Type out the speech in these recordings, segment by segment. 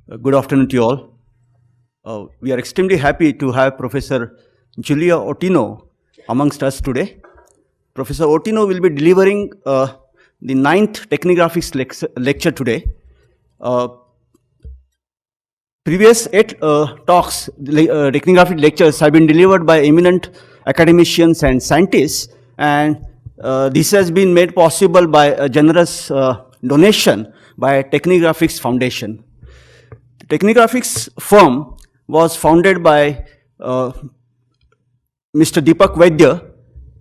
Good afternoon to you all. We are extremely happy to have Professor Julia Ottino amongst us today. Professor Ottino will be delivering the 9th Technographics lecture today. Previous 8 talks, technographic lectures have been delivered by eminent academicians and scientists, and this has been made possible by a generous donation by Technographics Foundation. The Technographics firm was founded by Mr. Deepak Vaidya,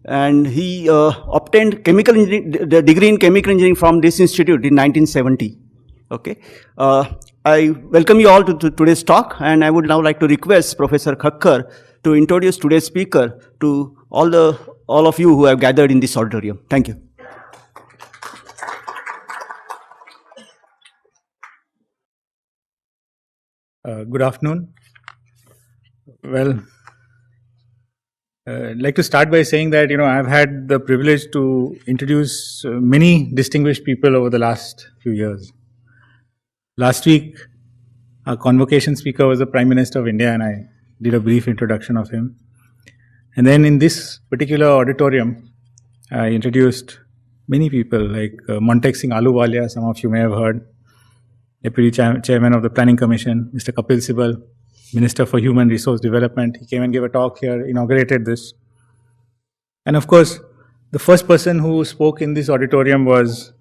and he obtained the degree in chemical engineering from this institute in 1970. Okay. I welcome you all to today's talk, and I would now like to request Professor Khakkar to introduce today's speaker to all of you who have gathered in this auditorium. Thank you. Good afternoon. Well, I'd like to start by saying that, I've had the privilege to introduce many distinguished people over the last few years. Last week, our convocation speaker was the Prime Minister of India, and I did a brief introduction of him. And then in this particular auditorium, I introduced many people like Montek Singh Ahluwalia, some of you may have heard, Deputy Chairman of the Planning Commission, Mr. Kapil Sibal, Minister for Human Resource Development. He came and gave a talk here, inaugurated this. And of course, the first person who spoke in this auditorium was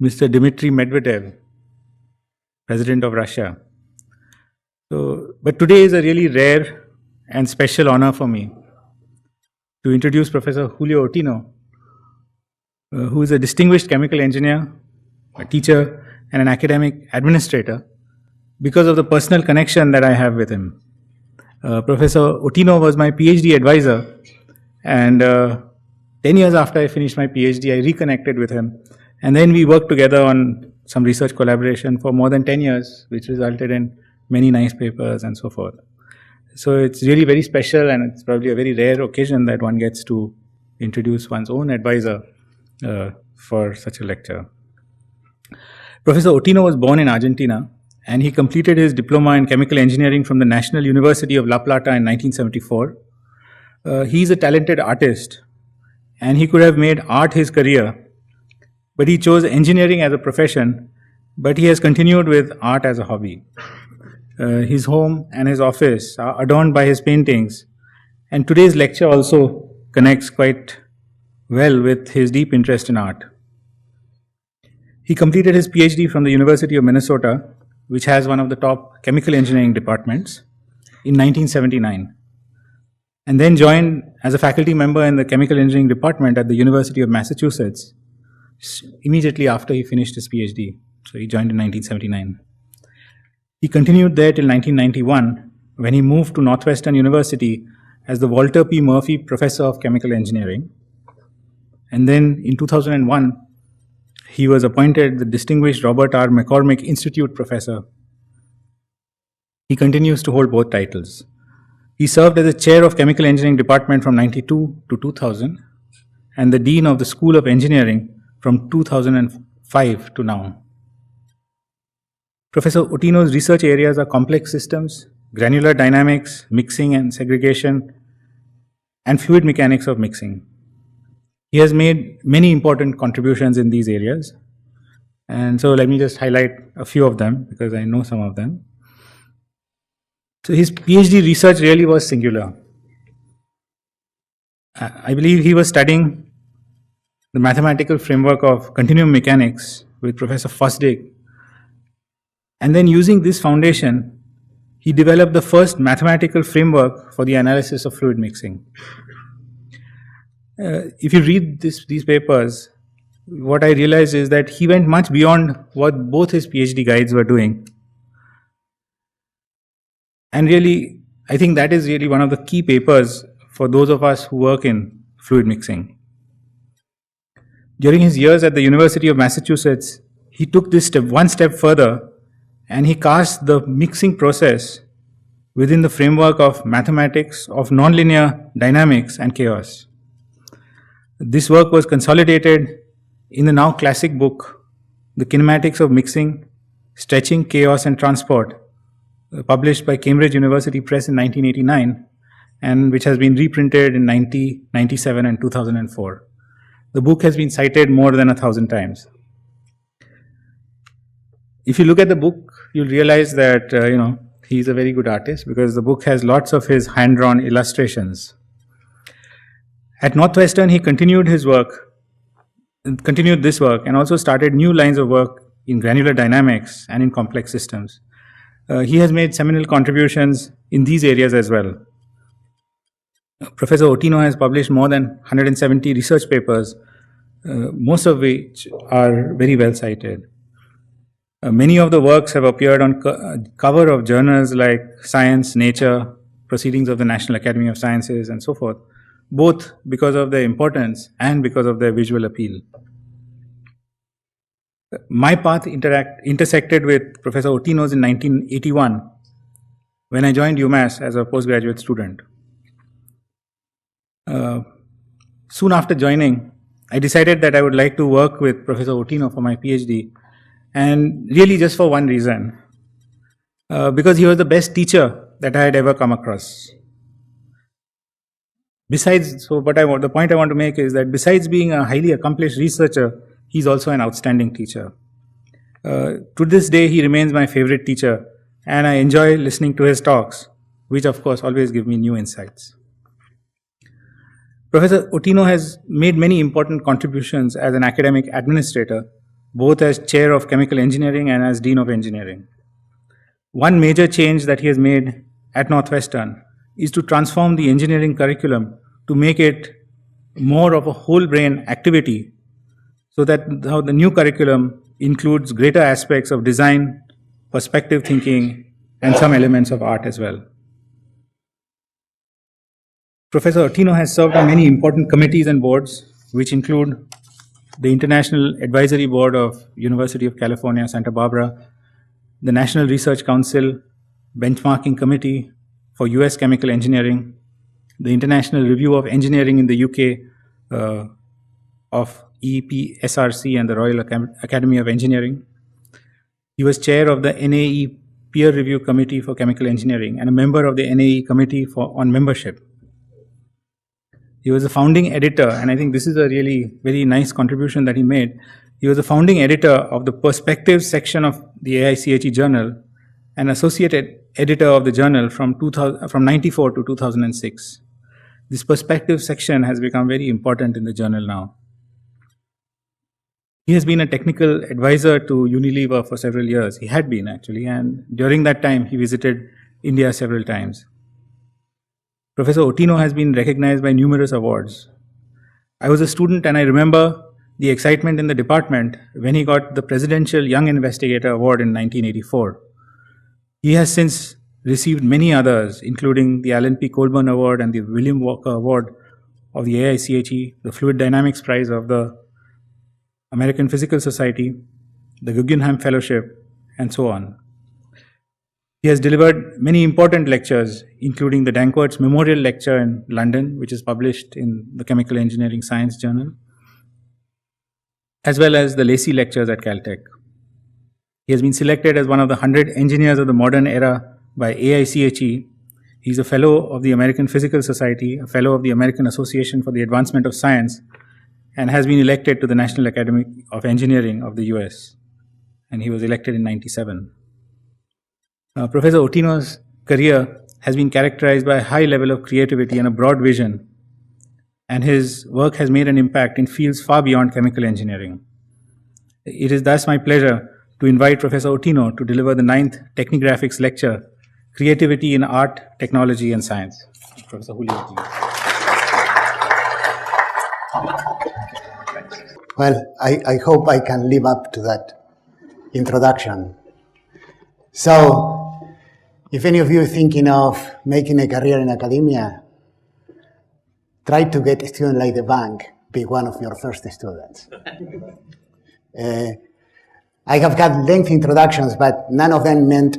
Mr. Dmitry Medvedev, President of Russia. But today is a really rare and special honor for me to introduce Professor Julio Ottino, who is a distinguished chemical engineer, a teacher, and an academic administrator, because of the personal connection that I have with him. Professor Ottino was my PhD advisor, and 10 years after I finished my PhD, I reconnected with him, and then we worked together on some research collaboration for more than 10 years, which resulted in many nice papers and so forth. So it's really very special, and it's probably a very rare occasion that one gets to introduce one's own advisor for such a lecture. Professor Ottino was born in Argentina, and he completed his diploma in chemical engineering from the National University of La Plata in 1974. He's a talented artist, and he could have made art his career, but he chose engineering as a profession, but he has continued with art as a hobby. His home and his office are adorned by his paintings, and today's lecture also connects quite well with his deep interest in art. He completed his PhD from the University of Minnesota, which has one of the top chemical engineering departments, in 1979, and then joined as a faculty member in the chemical engineering department at the University of Massachusetts immediately after he finished his PhD. So he joined in 1979. He continued there till 1991, when he moved to Northwestern University as the Walter P. Murphy Professor of Chemical Engineering. And then in 2001, he was appointed the distinguished Robert R. McCormick Institute Professor. He continues to hold both titles. He served as the chair of Chemical Engineering Department from 1992 to 2000 and the Dean of the School of Engineering from 2005 to now. Professor Ottino's research areas are complex systems, granular dynamics, mixing and segregation, and fluid mechanics of mixing. He has made many important contributions in these areas, and so let me just highlight a few of them because I know some of them. So his PhD research really was singular. I believe he was studying the mathematical framework of continuum mechanics with Professor Fosdick, and then using this foundation, he developed the first mathematical framework for the analysis of fluid mixing. If you read these papers, what I realized is that he went much beyond what both his PhD guides were doing. And really, I think that is really one of the key papers for those of us who work in fluid mixing. During his years at the University of Massachusetts, he took this one step further, and he cast the mixing process within the framework of mathematics, of nonlinear dynamics and chaos. This work was consolidated in the now classic book, The Kinematics of Mixing, Stretching, Chaos and Transport, published by Cambridge University Press in 1989, and which has been reprinted in 1997 and 2004. The book has been cited more than 1,000 times. If you look at the book, you'll realize that he's a very good artist, because the book has lots of his hand-drawn illustrations. At Northwestern, he continued this work, and also started new lines of work in granular dynamics and in complex systems. He has made seminal contributions in these areas as well. Professor Ottino has published more than 170 research papers, most of which are very well cited. Many of the works have appeared on cover of journals like Science, Nature, Proceedings of the National Academy of Sciences, and so forth, both because of their importance and because of their visual appeal. My path intersected with Professor Ottino's in 1981 when I joined UMass as a postgraduate student. Soon after joining, I decided that I would like to work with Professor Ottino for my PhD, and really just for one reason, because he was the best teacher that I had ever come across. The point I want to make is that besides being a highly accomplished researcher, he's also an outstanding teacher. To this day, he remains my favorite teacher, and I enjoy listening to his talks, which of course always give me new insights. Professor Ottino has made many important contributions as an academic administrator, both as chair of chemical engineering and as dean of engineering. One major change that he has made at Northwestern is to transform the engineering curriculum to make it more of a whole brain activity, so that the new curriculum includes greater aspects of design, perspective thinking, and some elements of art as well. Professor Ottino has served on many important committees and boards, which include the International Advisory Board of University of California, Santa Barbara, the National Research Council Benchmarking Committee for US Chemical Engineering, the International Review of Engineering in the UK of EPSRC and the Royal Academy of Engineering. He was chair of the NAE Peer Review Committee for Chemical Engineering and a member of the NAE Committee on Membership. He was a founding editor, and I think this is a really very nice contribution that he made. He was a founding editor of the Perspectives section of the AICHE Journal and associate editor of the journal from 94 to 2006. This Perspectives section has become very important in the journal now. He has been a technical advisor to Unilever for several years. He had been actually, and during that time he visited India several times. Professor Ottino has been recognized by numerous awards. I was a student and I remember the excitement in the department when he got the Presidential Young Investigator Award in 1984. He has since received many others, including the Alan P. Colburn Award and the William Walker Award of the AICHE, the Fluid Dynamics Prize of the American Physical Society, the Guggenheim Fellowship, and so on. He has delivered many important lectures, including the Danckwerts Memorial Lecture in London, which is published in the Chemical Engineering Science Journal, as well as the Lacey Lectures at Caltech. He has been selected as one of the 100 engineers of the modern era by AICHE. He's a fellow of the American Physical Society, a fellow of the American Association for the Advancement of Science, and has been elected to the National Academy of Engineering of the US. And he was elected in 1997. Professor Ottino's career has been characterized by a high level of creativity and a broad vision, and his work has made an impact in fields far beyond chemical engineering. It is thus my pleasure to invite Professor Ottino to deliver the 9th Technigraphics Lecture, Creativity in Art, Technology and Science. Professor Julio, please. Well, I hope I can live up to that introduction. So, if any of you are thinking of making a career in academia, try to get a student like the bank, be one of your first students. I have had lengthy introductions, but none of them meant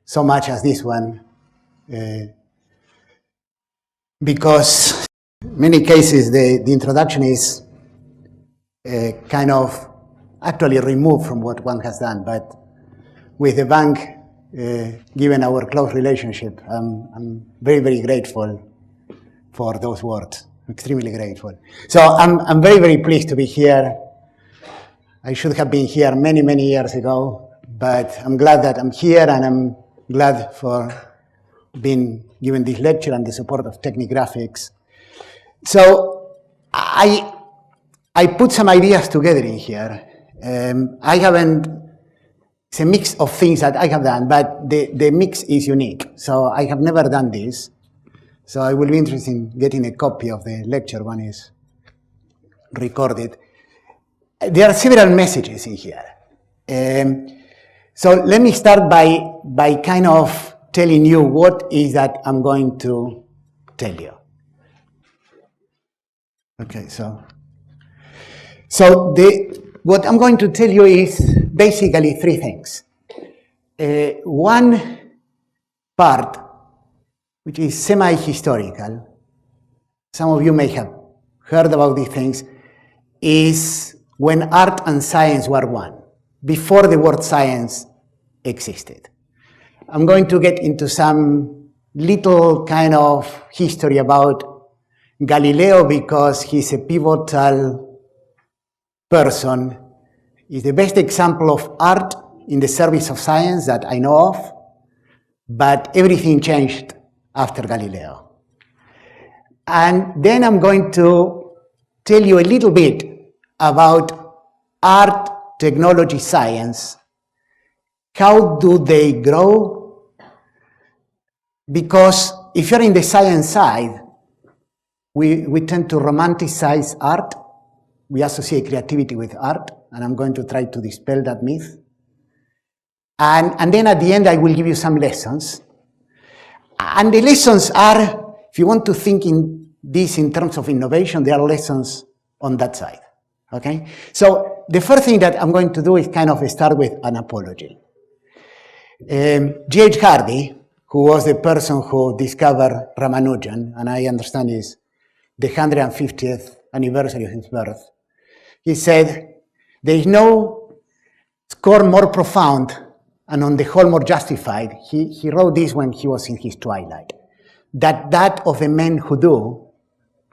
so much as this one, because in many cases the introduction is kind of actually removed from what one has done, but with the bank, given our close relationship. I'm very, very grateful for those words. Extremely grateful. So I'm very, very pleased to be here. I should have been here many, many years ago, but I'm glad that I'm here, and I'm glad for being given this lecture and the support of Technigraphics. So I put some ideas together in here. I haven't, it's a mix of things that I have done, but the mix is unique. So I have never done this. So I will be interested in getting a copy of the lecture when it's recorded. There are several messages in here. So let me start by kind of telling you what is that I'm going to tell you. Okay, so what I'm going to tell you is basically three things. One part, which is semi-historical, some of you may have heard about these things, is when art and science were one, before the word science existed. I'm going to get into some little kind of history about Galileo because he's a pivotal person. He's the best example of art in the service of science that I know of, but everything changed after Galileo. And then I'm going to tell you a little bit about art, technology, science. How do they grow? Because if you're in the science side, we tend to romanticize art. We associate creativity with art, and I'm going to try to dispel that myth. And then at the end, I will give you some lessons. And the lessons are, if you want to think in this in terms of innovation, there are lessons on that side, okay? So the first thing that I'm going to do is kind of start with an apology. G.H. Hardy, who was the person who discovered Ramanujan, and I understand is the 150th anniversary of his birth, he said, there is no score more profound and on the whole more justified. He wrote this when he was in his twilight. That of the men who do,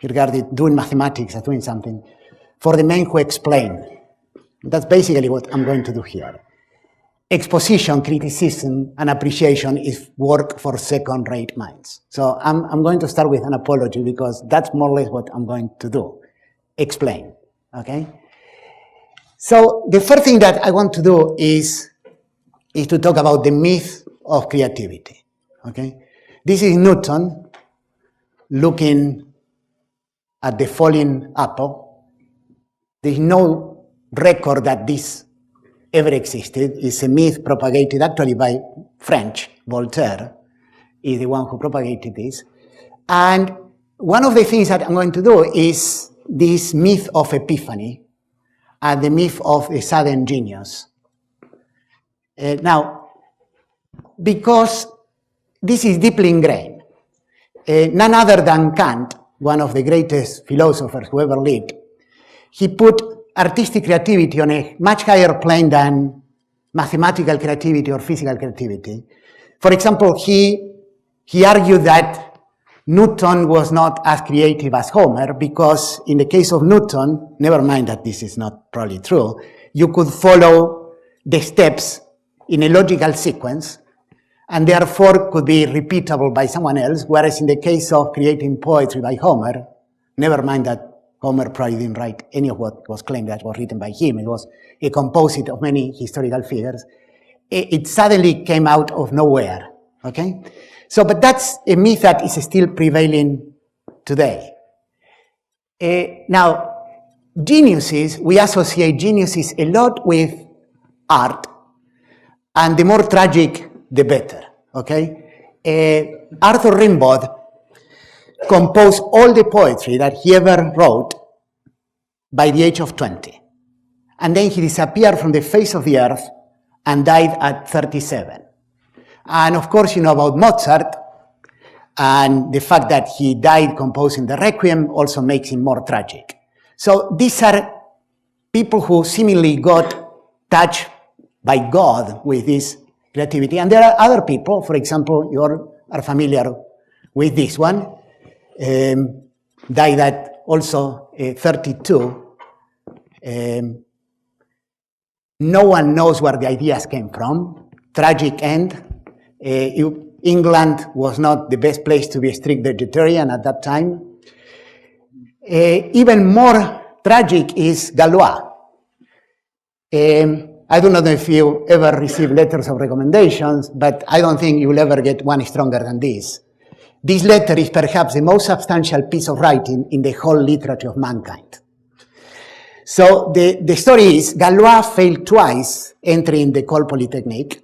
he regarded doing mathematics as doing something, for the men who explain. That's basically what I'm going to do here. Exposition, criticism, and appreciation is work for second-rate minds. So I'm going to start with an apology because that's more or less what I'm going to do. Explain, okay? So the first thing that I want to do is to talk about the myth of creativity, okay? This is Newton looking at the falling apple. There is no record that this ever existed. It's a myth propagated actually by French. Voltaire is the one who propagated this. And one of the things that I'm going to do is this myth of epiphany and the myth of a sudden genius. Now, because this is deeply ingrained, none other than Kant, one of the greatest philosophers who ever lived, he put artistic creativity on a much higher plane than mathematical creativity or physical creativity. For example, he argued that Newton was not as creative as Homer because in the case of Newton, never mind that this is not probably true, you could follow the steps in a logical sequence and therefore could be repeatable by someone else, whereas in the case of creating poetry by Homer, never mind that Homer probably didn't write any of what was claimed that was written by him. It was a composite of many historical figures. It suddenly came out of nowhere, okay? So, but that's a myth that is still prevailing today. Now, geniuses, we associate geniuses a lot with art, and the more tragic, the better, okay? Arthur Rimbaud composed all the poetry that he ever wrote by the age of 20. And then he disappeared from the face of the earth and died at 37. And of course, you know about Mozart, and the fact that he died composing the Requiem also makes him more tragic. So these are people who seemingly got touched by God with this creativity. And there are other people, for example, you are familiar with this one, died at also 32. No one knows where the ideas came from. Tragic end. England was not the best place to be a strict vegetarian at that time. Even more tragic is Galois. I do not know if you ever received letters of recommendations, but I don't think you will ever get one stronger than this. This letter is perhaps the most substantial piece of writing in the whole literature of mankind. So the story is Galois failed twice entering the École Polytechnique,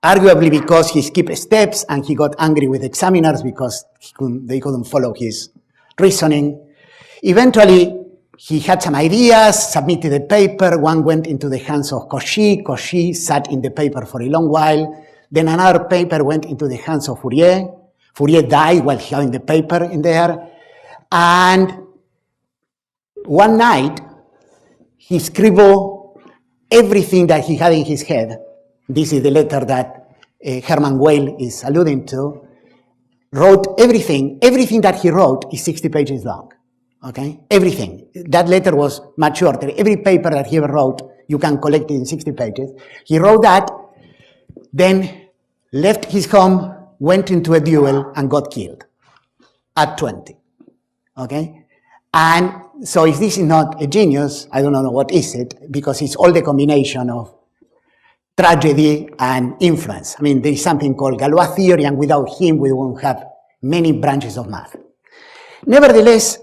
arguably because he skipped steps and he got angry with examiners because they couldn't follow his reasoning. Eventually, he had some ideas, submitted a paper. One went into the hands of Cauchy. Cauchy sat in the paper for a long while. Then another paper went into the hands of Fourier. Fourier died while having the paper in there. And one night, he scribbled everything that he had in his head. This is the letter that Hermann Weyl is alluding to. Wrote everything. Everything that he wrote is 60 pages long. Okay? Everything. That letter was much shorter. Every paper that he ever wrote, you can collect it in 60 pages. He wrote that, then left his home, went into a duel, and got killed at 20. Okay? And so if this is not a genius, I don't know what is it, because it's all the combination of tragedy and influence. I mean, there is something called Galois theory, and without him, we won't have many branches of math. Nevertheless,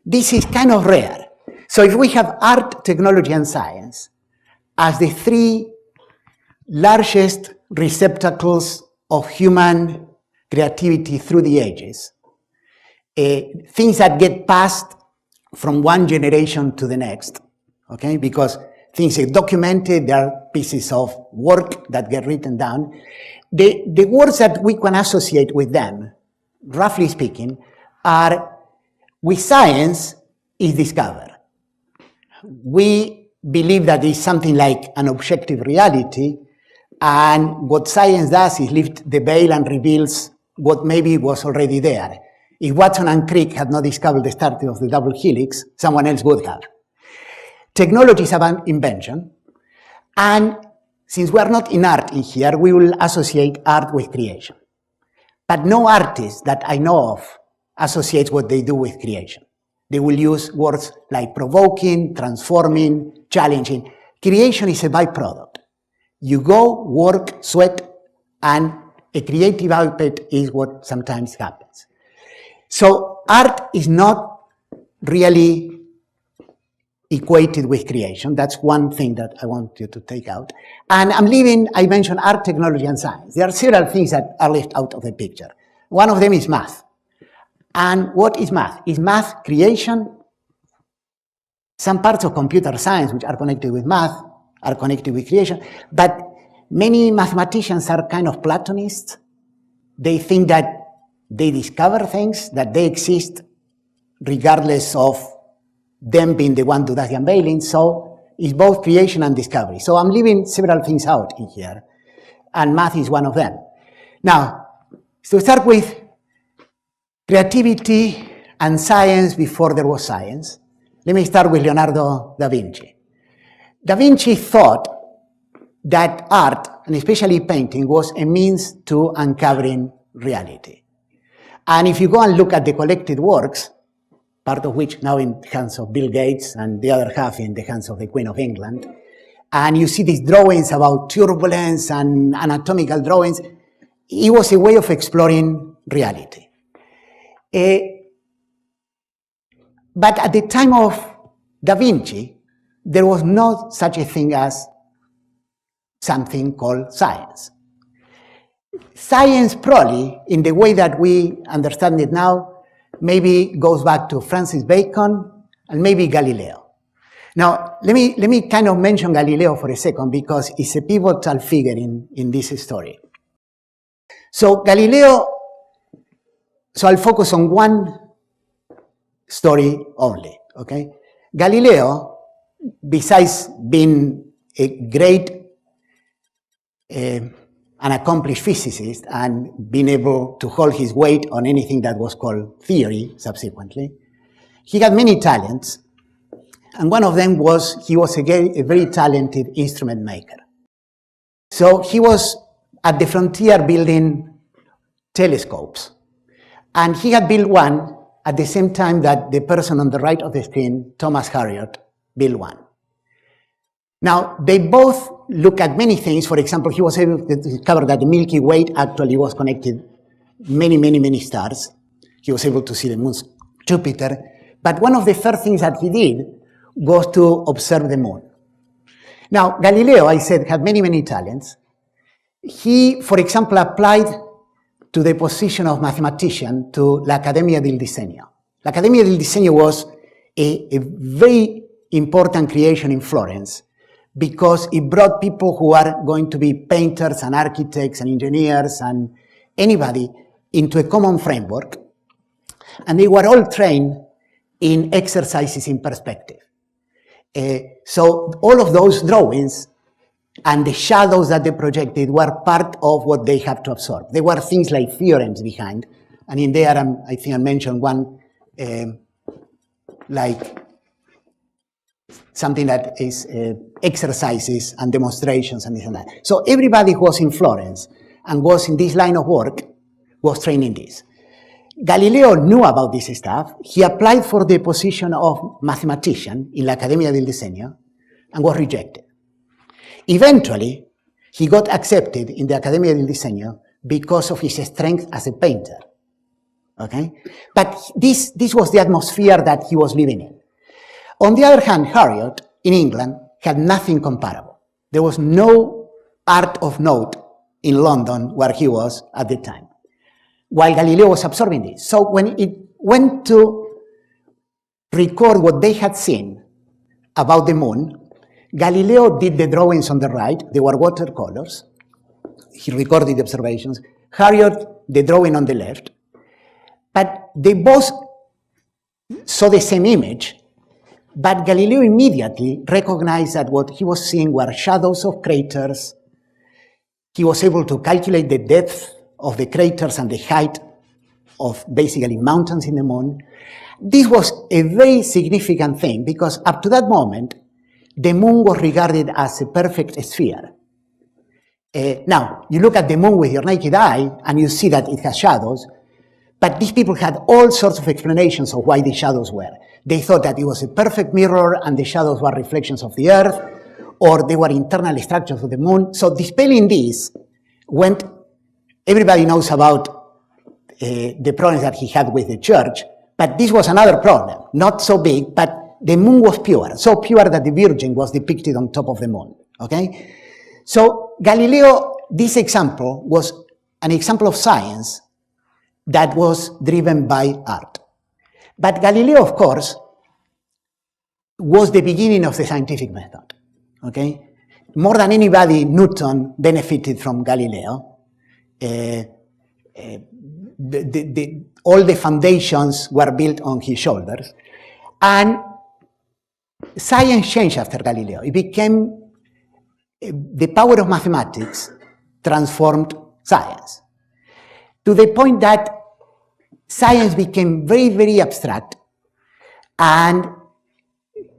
this is kind of rare. So if we have art, technology, and science as the three largest receptacles of human creativity through the ages, things that get passed from one generation to the next, okay? Because things are documented, there are pieces of work that get written down. The words that we can associate with them, roughly speaking, are with science is discovered. We believe that it's something like an objective reality, and what science does is lift the veil and reveals what maybe was already there. If Watson and Crick had not discovered the start of the double helix, someone else would have. Technology is about invention, and since we are not in art in here, we will associate art with creation. But no artist that I know of associates what they do with creation. They will use words like provoking, transforming, challenging. Creation is a byproduct. You go, work, sweat, and a creative output is what sometimes happens. So art is not really equated with creation. That's one thing that I want you to take out. And I mentioned art, technology, and science. There are several things that are left out of the picture. One of them is math. And what is math? Is math creation? Some parts of computer science which are connected with math are connected with creation, but many mathematicians are kind of Platonists. They think that they discover things, that they exist regardless of them being the one to do the unveiling. So it's both creation and discovery. So I'm leaving several things out in here, and math is one of them. Now, to start with, creativity and science before there was science. Let me start with Leonardo da Vinci. Da Vinci thought that art, and especially painting, was a means to uncovering reality. And if you go and look at the collected works, part of which now in the hands of Bill Gates and the other half in the hands of the Queen of England, and you see these drawings about turbulence and anatomical drawings, it was a way of exploring reality. But at the time of Da Vinci, there was no such a thing as something called science. Science probably, in the way that we understand it now, maybe goes back to Francis Bacon and maybe Galileo. Now, let me kind of mention Galileo for a second because it's a pivotal figure in this story. So I'll focus on one story only, okay? Galileo, besides being a great an accomplished physicist and being able to hold his weight on anything that was called theory subsequently. He had many talents, and one of them was he was a very talented instrument maker. So he was at the frontier building telescopes, and he had built one at the same time that the person on the right of the screen, Thomas Harriot, built one. Now, they both look at many things. For example, he was able to discover that the Milky Way actually was connected many stars. He was able to see the moon's Jupiter. But one of the first things that he did was to observe the moon. Now, Galileo, I said, had many talents. He, for example, applied to the position of mathematician to l'Accademia del Disegno. L'Accademia del Disegno was a very important creation in Florence because it brought people who are going to be painters and architects and engineers and anybody into a common framework, and they were all trained in exercises in perspective. So all of those drawings and the shadows that they projected were part of what they have to absorb. There were things like theorems behind, and in there I think I mentioned one like something that is exercises and demonstrations and this and that. So everybody who was in Florence and was in this line of work was trained in this. Galileo knew about this stuff. He applied for the position of mathematician in l'Accademia del Disegno and was rejected. Eventually, he got accepted in the Accademia del Disegno because of his strength as a painter. Okay? But this was the atmosphere that he was living in. On the other hand, Harriot in England had nothing comparable. There was no art of note in London where he was at the time, while Galileo was absorbing this. So when it went to record what they had seen about the moon, Galileo did the drawings on the right. They were watercolors. He recorded the observations. Harriot, the drawing on the left. But they both saw the same image, but Galileo immediately recognized that what he was seeing were shadows of craters. He was able to calculate the depth of the craters and the height of basically mountains in the moon. This was a very significant thing because up to that moment, the moon was regarded as a perfect sphere. Now, you look at the moon with your naked eye and you see that it has shadows, but these people had all sorts of explanations of why the shadows were. They thought that it was a perfect mirror and the shadows were reflections of the Earth, or they were internal structures of the moon. So dispelling this went, everybody knows about the problems that he had with the church, but this was another problem, not so big, but the moon was pure, so pure that the Virgin was depicted on top of the moon, okay? So Galileo, this example was an example of science that was driven by art. But Galileo, of course, was the beginning of the scientific method, okay? More than anybody, Newton benefited from Galileo. All the foundations were built on his shoulders. And science changed after Galileo. It became, the power of mathematics transformed science to the point that science became very abstract, and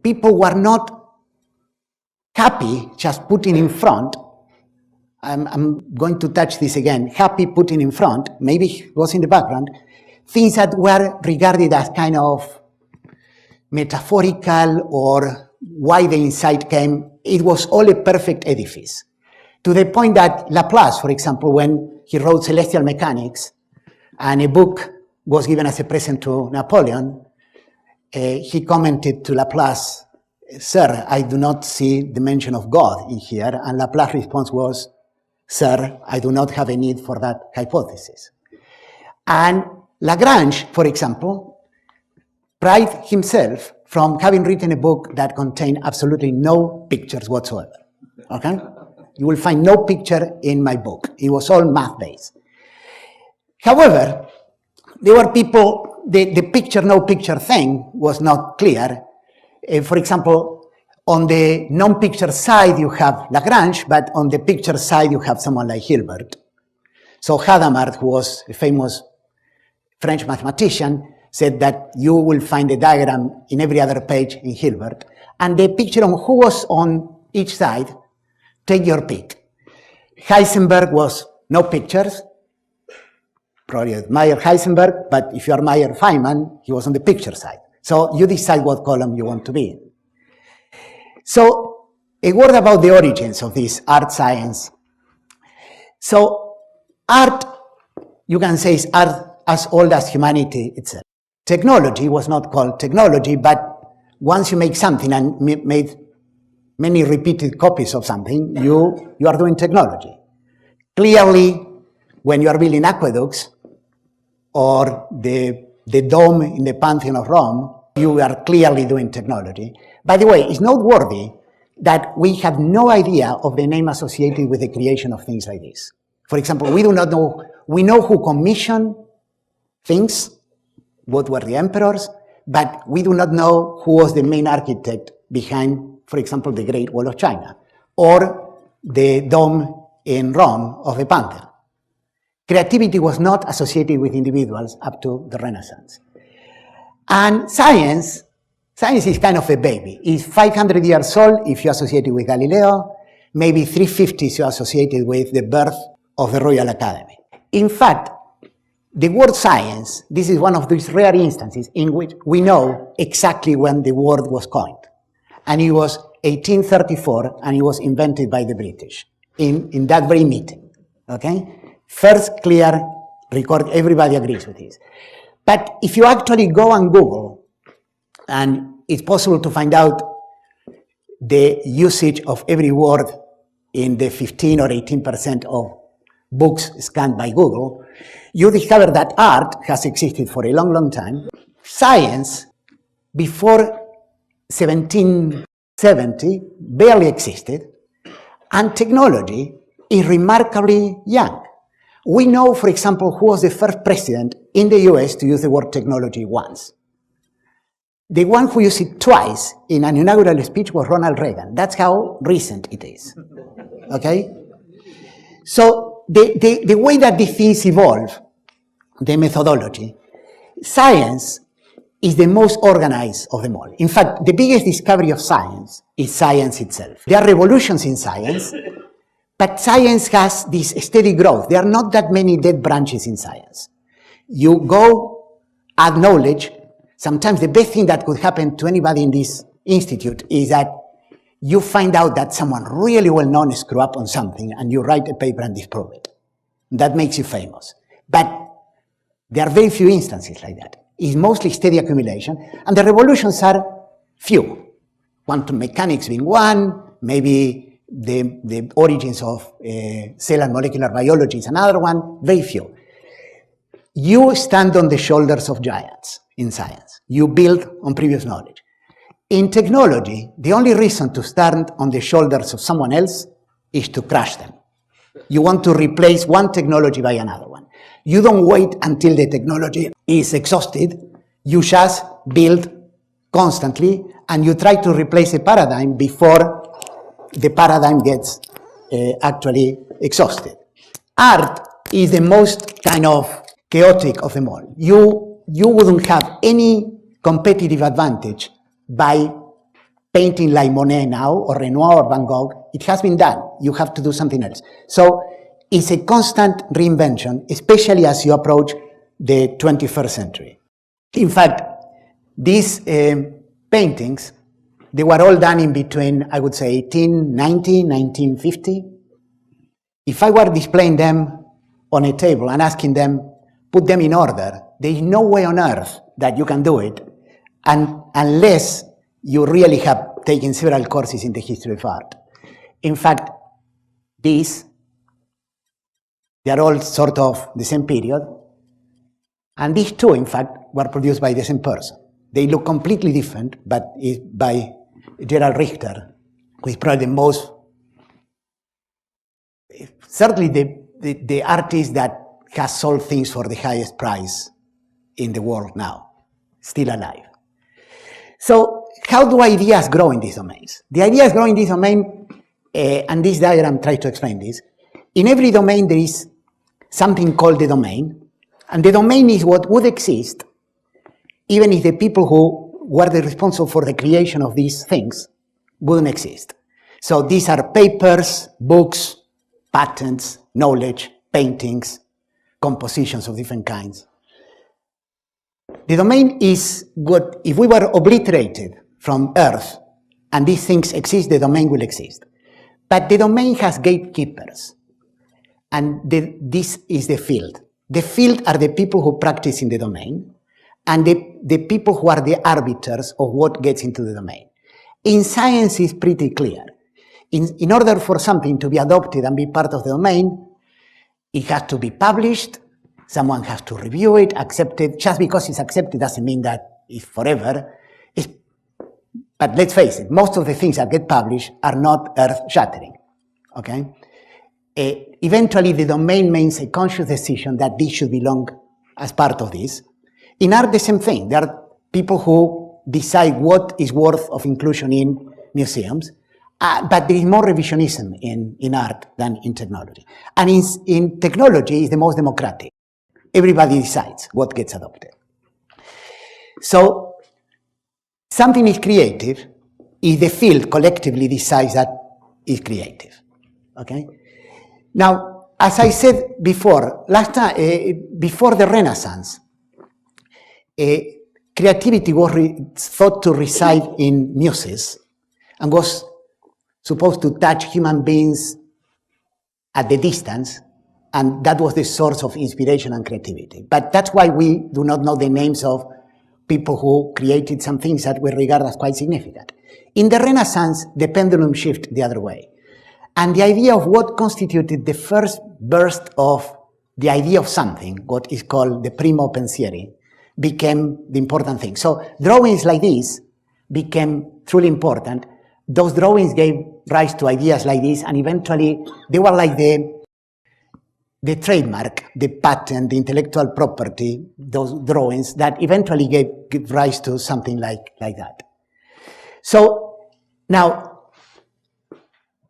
people were not happy just putting in front, I'm going to touch this again, happy putting in front, maybe it was in the background, things that were regarded as kind of metaphorical or why the insight came. It was all a perfect edifice. To the point that Laplace, for example, when he wrote Celestial Mechanics, and a book was given as a present to Napoleon, he commented to Laplace, "Sir, I do not see the mention of God in here." And Laplace's response was, "Sir, I do not have a need for that hypothesis." And Lagrange, for example, prided himself from having written a book that contained absolutely no pictures whatsoever, okay? You will find no picture in my book. It was all math-based. However, there were people, the picture, no picture thing was not clear. For example, On the non-picture side, you have Lagrange, but on the picture side, you have someone like Hilbert. So Hadamard, who was a famous French mathematician, said that you will find a diagram in every other page in Hilbert, and the picture on who was on each side, take your pick. Heisenberg was no pictures, probably Meyer-Heisenberg, but if you are Meyer-Feynman, he was on the picture side. So you decide what column you want to be in. So a word about the origins of this art science. So art, you can say, is art as old as humanity itself. Technology was not called technology, but once you make something and made many repeated copies of something, you are doing technology. Clearly, when you are building aqueducts or the dome in the Pantheon of Rome, you are clearly doing technology. By the way, it's noteworthy that we have no idea of the name associated with the creation of things like this. For example, we do not know, we know who commissioned things, what were the emperors, but we do not know who was the main architect behind, for example, the Great Wall of China or the dome in Rome of the Pantheon. Creativity was not associated with individuals up to the Renaissance. And science is kind of a baby. It's 500 years old if you associate it with Galileo, maybe 350 if you associate it with the birth of the Royal Academy. In fact, the word science, this is one of these rare instances in which we know exactly when the word was coined. And it was 1834, and it was invented by the British in that very meeting, okay? First clear record, everybody agrees with this. But if you actually go on Google, and it's possible to find out the usage of every word in the 15 or 18% of books scanned by Google, you discover that art has existed for a long, long time. Science, before 1770, barely existed, and technology is remarkably young. We know, for example, who was the first president in the US to use the word technology once. The one who used it twice in an inaugural speech was Ronald Reagan. That's how recent it is, okay? So the way that these things evolve, the methodology, science is the most organized of them all. In fact, the biggest discovery of science is science itself. There are revolutions in science, but science has this steady growth. There are not that many dead branches in science. You go, add knowledge. Sometimes the best thing that could happen to anybody in this institute is that you find out that someone really well-known screwed up on something, and you write a paper and disprove it. That makes you famous. But there are very few instances like that. It's mostly steady accumulation, and the revolutions are few. Quantum mechanics being one, maybe the origins of cell and molecular biology is another one, very few. You stand on the shoulders of giants in science. You build on previous knowledge. In technology, the only reason to stand on the shoulders of someone else is to crush them. You want to replace one technology by another one. You don't wait until the technology is exhausted. You just build constantly, and you try to replace a paradigm before the paradigm gets actually exhausted. Art is the most kind of chaotic of them all. You wouldn't have any competitive advantage by painting like Monet now, or Renoir or Van Gogh. It has been done. You have to do something else. So it's a constant reinvention, especially as you approach the 21st century. In fact, these paintings, they were all done in between, I would say, 1890, 1950. If I were displaying them on a table and asking them, put them in order, there is no way on earth that you can do it, and unless you really have taken several courses in the history of art. In fact, they are all sort of the same period, and these two, in fact, were produced by the same person. They look completely different, but it's by Gerald Richter, who is probably the most, certainly the artist that has sold things for the highest price in the world now, still alive. So how do ideas grow in these domains? The ideas grow in this domain, and this diagram tries to explain this. In every domain, there is something called the domain, and the domain is what would exist even if the people who were responsible for the creation of these things wouldn't exist. So these are papers, books, patents, knowledge, paintings, compositions of different kinds. The domain is what, if we were obliterated from Earth and these things exist, the domain will exist. But the domain has gatekeepers, and this is the field. The field are the people who practice in the domain, and the people who are the arbiters of what gets into the domain. In science, it's pretty clear. In order for something to be adopted and be part of the domain, it has to be published, someone has to review it, accept it. Just because it's accepted doesn't mean that it's forever. But let's face it, most of the things that get published are not earth-shattering, okay? Eventually, the domain makes a conscious decision that this should belong as part of this. In art, the same thing. There are people who decide what is worth of inclusion in museums, but there is more revisionism in art than in technology. And in technology, it's the most democratic. Everybody decides what gets adopted. So something is creative if the field collectively decides that it's creative, okay? Now, as I said before, before the Renaissance, creativity was thought to reside in muses and was supposed to touch human beings at the distance, and that was the source of inspiration and creativity. But that's why we do not know the names of people who created some things that we regard as quite significant. In the Renaissance, the pendulum shifted the other way. And the idea of what constituted the first burst of the idea of something, what is called the primo pensieri, became the important thing. So drawings like this became truly important. Those drawings gave rise to ideas like this, and eventually they were like the trademark, the patent, the intellectual property, those drawings that eventually gave rise to something like that. So now,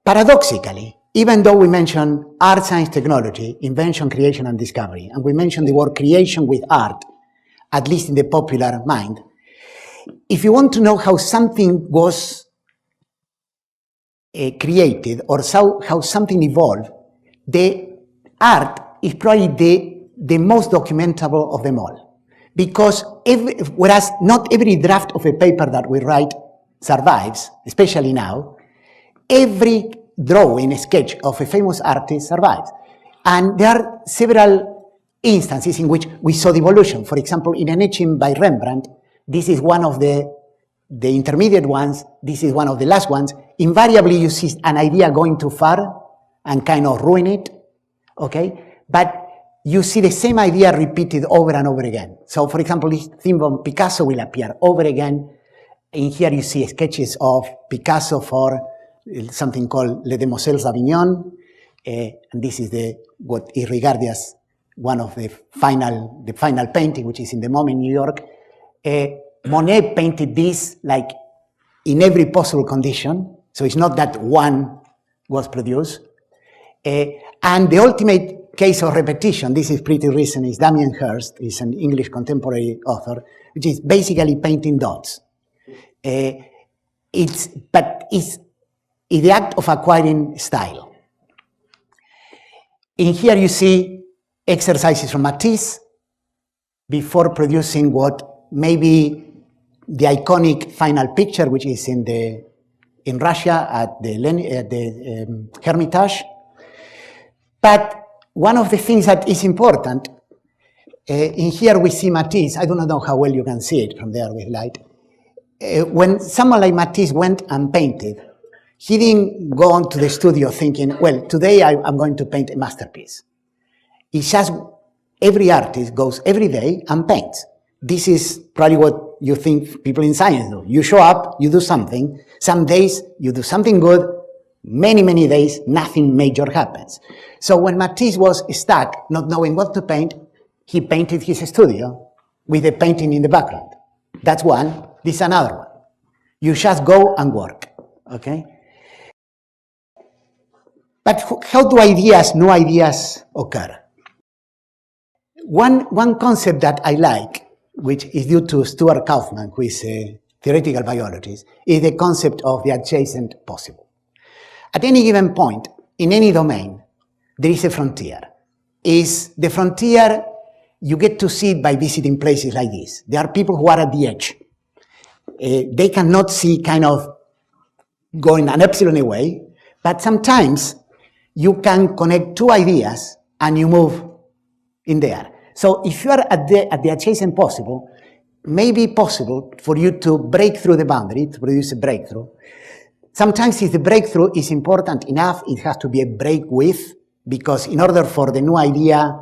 paradoxically, even though we mention art, science, technology, invention, creation, and discovery, and we mention the word creation with art, at least in the popular mind, if you want to know how something was created or how something evolved, the art is probably the most documentable of them all. Because whereas not every draft of a paper that we write survives, especially now, every drawing, a sketch of a famous artist survives. And there are several instances in which we saw the evolution. For example, in an etching by Rembrandt, this is one of the intermediate ones, this is one of the last ones. Invariably, you see an idea going too far and kind of ruin it, okay? But you see the same idea repeated over and over again. So, for example, this theme of Picasso will appear over again. In here, you see sketches of Picasso for something called Les Demoiselles d'Avignon, and this is what is regarded as one of the final painting, which is in the MoMA in New York. Monet painted this like in every possible condition, so it's not that one was produced. And the ultimate case of repetition, this is pretty recent, is Damien Hirst, is an English contemporary author, which is basically painting dots. It's the act of acquiring style. In here you see exercises from Matisse before producing what may be the iconic final picture, which is in Russia at the Hermitage. But one of the things that is important, in here we see Matisse. I do not know how well you can see it from there with light. When someone like Matisse went and painted, he didn't go on to the studio thinking, well, today I'm going to paint a masterpiece. It's just every artist goes every day and paints. This is probably what you think people in science do. You show up, you do something. Some days you do something good. Many, many days, nothing major happens. So when Matisse was stuck, not knowing what to paint, he painted his studio with a painting in the background. That's one. This is another one. You just go and work, okay? But how do new ideas occur? One concept that I like, which is due to Stuart Kauffman, who is a theoretical biologist, is the concept of the adjacent possible. At any given point, in any domain, there is a frontier. Is the frontier, you get to see it by visiting places like this. There are people who are at the edge. They cannot see kind of going an epsilon away, but sometimes you can connect two ideas and you move in there. So if you are at the adjacent possible, it may be possible for you to break through the boundary, to produce a breakthrough. Sometimes if the breakthrough is important enough, it has to be a break with, because in order for the new idea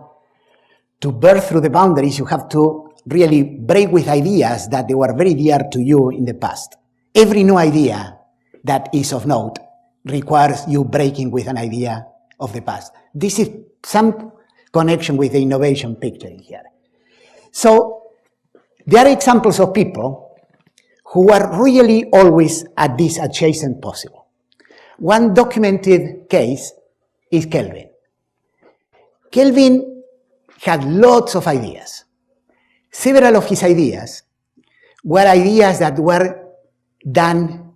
to burst through the boundaries, you have to really break with ideas that they were very dear to you in the past. Every new idea that is of note requires you breaking with an idea of the past. This is some connection with the innovation picture here. So there are examples of people who are really always at this adjacent possible. One documented case is Kelvin. Kelvin had lots of ideas. Several of his ideas were ideas that were done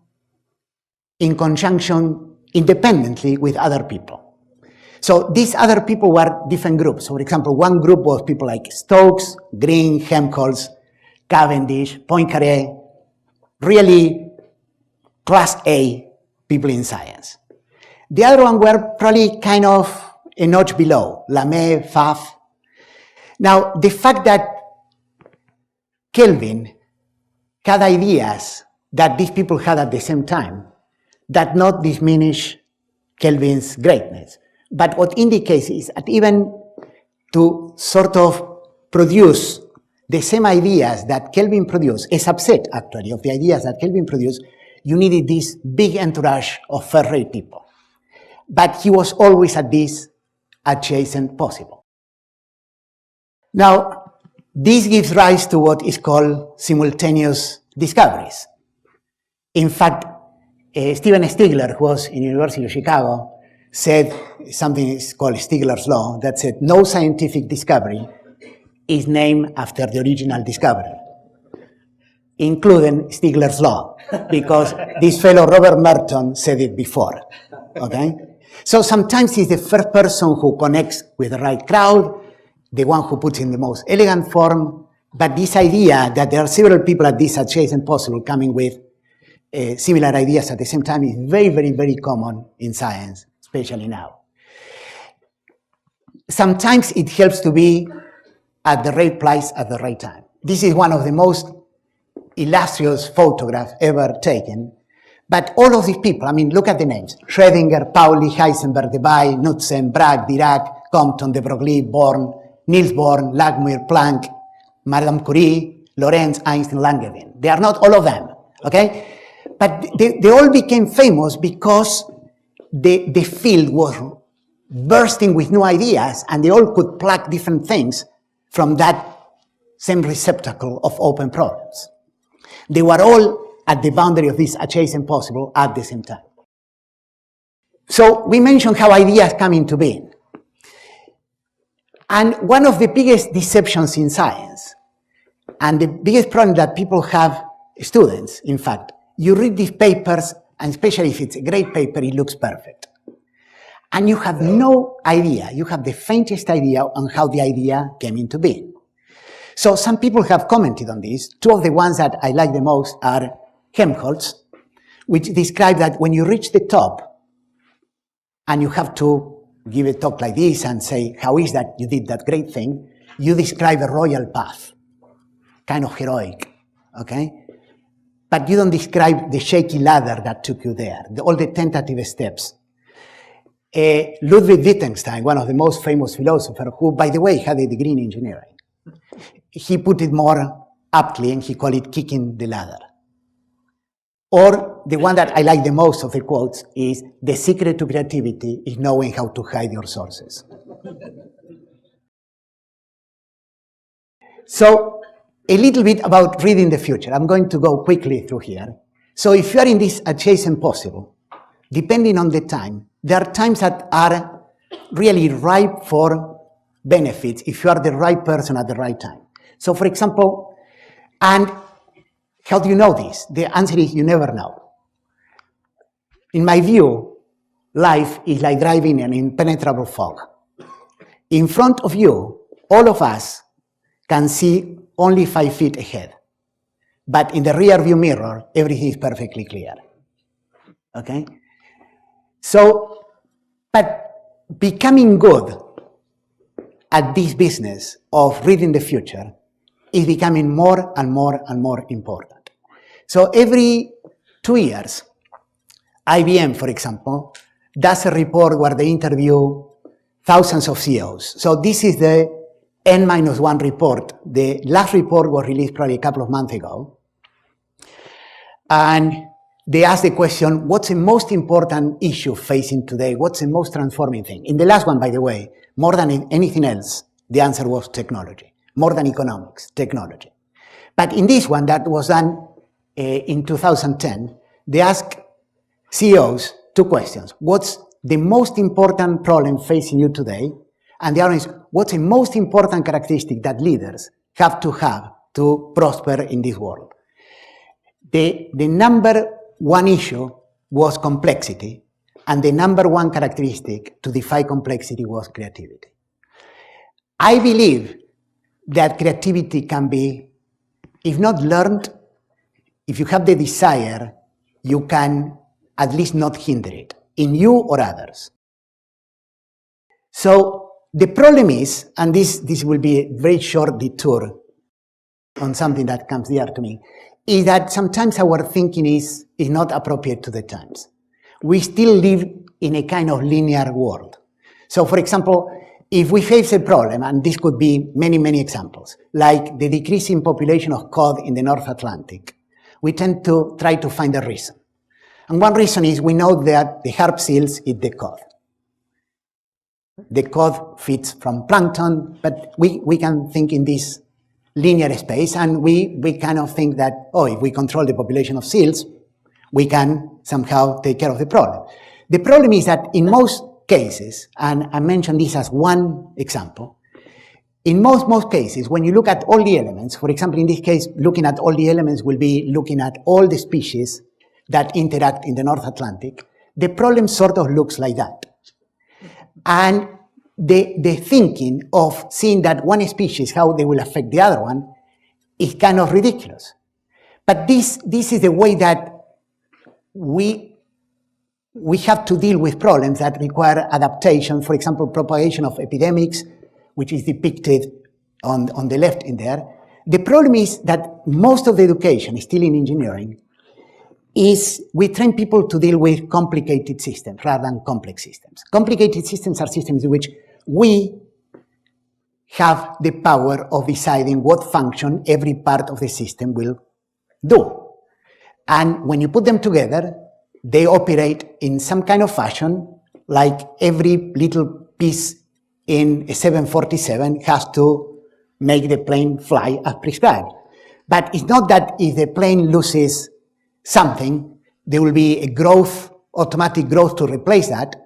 in conjunction independently with other people. So these other people were different groups. So for example, one group was people like Stokes, Green, Helmholtz, Cavendish, Poincaré, really class A people in science. The other one were probably kind of a notch below, Lamé, Pfaff. Now, the fact that Kelvin had ideas that these people had at the same time does not diminish Kelvin's greatness. But what indicates is that even to sort of produce the same ideas that Kelvin produced, a subset actually of the ideas that Kelvin produced, you needed this big entourage of first-rate people. But he was always at this adjacent possible. Now, this gives rise to what is called simultaneous discoveries. In fact, Stephen Stigler, who was in the University of Chicago, said something is called Stigler's law, that said no scientific discovery is named after the original discoverer, including Stigler's law, because this fellow Robert Merton said it before, okay? So sometimes it's the first person who connects with the right crowd, the one who puts in the most elegant form, but this idea that there are several people at this adjacent possible coming with similar ideas at the same time is very, very, very common in science, especially now. Sometimes it helps to be at the right place at the right time. This is one of the most illustrious photographs ever taken. But all of these people, I mean, look at the names. Schrödinger, Pauli, Heisenberg, Debye, Knudsen, Bragg, Dirac, Compton, de Broglie, Born, Niels Bohr, Langmuir, Planck, Madame Curie, Lorentz, Einstein, Langevin. They are not all of them, okay? But they all became famous because the field was bursting with new ideas and they all could pluck different things from that same receptacle of open problems. They were all at the boundary of this adjacent possible at the same time. So we mentioned how ideas come into being. And one of the biggest deceptions in science, and the biggest problem that people have, students, in fact, you read these papers, and especially if it's a great paper, it looks perfect. And you have no idea, you have the faintest idea on how the idea came into being. So some people have commented on this. Two of the ones that I like the most are Helmholtz, which describe that when you reach the top and you have to give a talk like this and say, how is that you did that great thing, you describe a royal path, kind of heroic, okay? But you don't describe the shaky ladder that took you there, all the tentative steps. Ludwig Wittgenstein, one of the most famous philosophers, who, by the way, had a degree in engineering, he put it more aptly and he called it kicking the ladder. Or the one that I like the most of the quotes is, the secret to creativity is knowing how to hide your sources. So, a little bit about reading the future. I'm going to go quickly through here. So if you are in this adjacent possible, depending on the time, there are times that are really ripe for benefits if you are the right person at the right time. So for example, and how do you know this? The answer is you never know. In my view, life is like driving an impenetrable fog. In front of you, all of us can see only 5 feet ahead. But in the rear view mirror, everything is perfectly clear. Okay? So, but becoming good at this business of reading the future is becoming more and more and more important. So every 2 years, IBM, for example, does a report where they interview thousands of CEOs. So this is the N-1 report. The last report was released probably a couple of months ago. And they asked the question, what's the most important issue facing today? What's the most transforming thing? In the last one, by the way, more than anything else, the answer was technology. More than economics, technology. But in this one that was done in 2010, they asked CEOs 2 questions. What's the most important problem facing you today? And the other is, what's the most important characteristic that leaders have to prosper in this world? The number 1 issue was complexity, and the number 1 characteristic to defy complexity was creativity. I believe that creativity can be, if not learned, if you have the desire, you can at least not hinder it, in you or others. So the problem is, and this will be a very short detour on something that comes dear to me, is that sometimes our thinking is not appropriate to the times. We still live in a kind of linear world. So for example, if we face a problem, and this could be many, many examples, like the decreasing population of cod in the North Atlantic, we tend to try to find a reason. And one reason is we know that the harp seals eat the cod. The cod feeds from plankton, but we can think in this linear space, and we kind of think that, oh, if we control the population of seals, we can somehow take care of the problem. The problem is that in most cases, and I mentioned this as one example, in most cases, when you look at all the elements, for example, in this case, looking at all the elements will be looking at all the species that interact in the North Atlantic, the problem sort of looks like that. And the thinking of seeing that one species, how they will affect the other one, is kind of ridiculous. But this is the way that we have to deal with problems that require adaptation. For example, propagation of epidemics, which is depicted on the left in there. The problem is that most of the education, still in engineering, is we train people to deal with complicated systems rather than complex systems. Complicated systems are systems in which we have the power of deciding what function every part of the system will do. And when you put them together, they operate in some kind of fashion, like every little piece in a 747 has to make the plane fly as prescribed. But it's not that if the plane loses something, there will be a growth, automatic growth to replace that,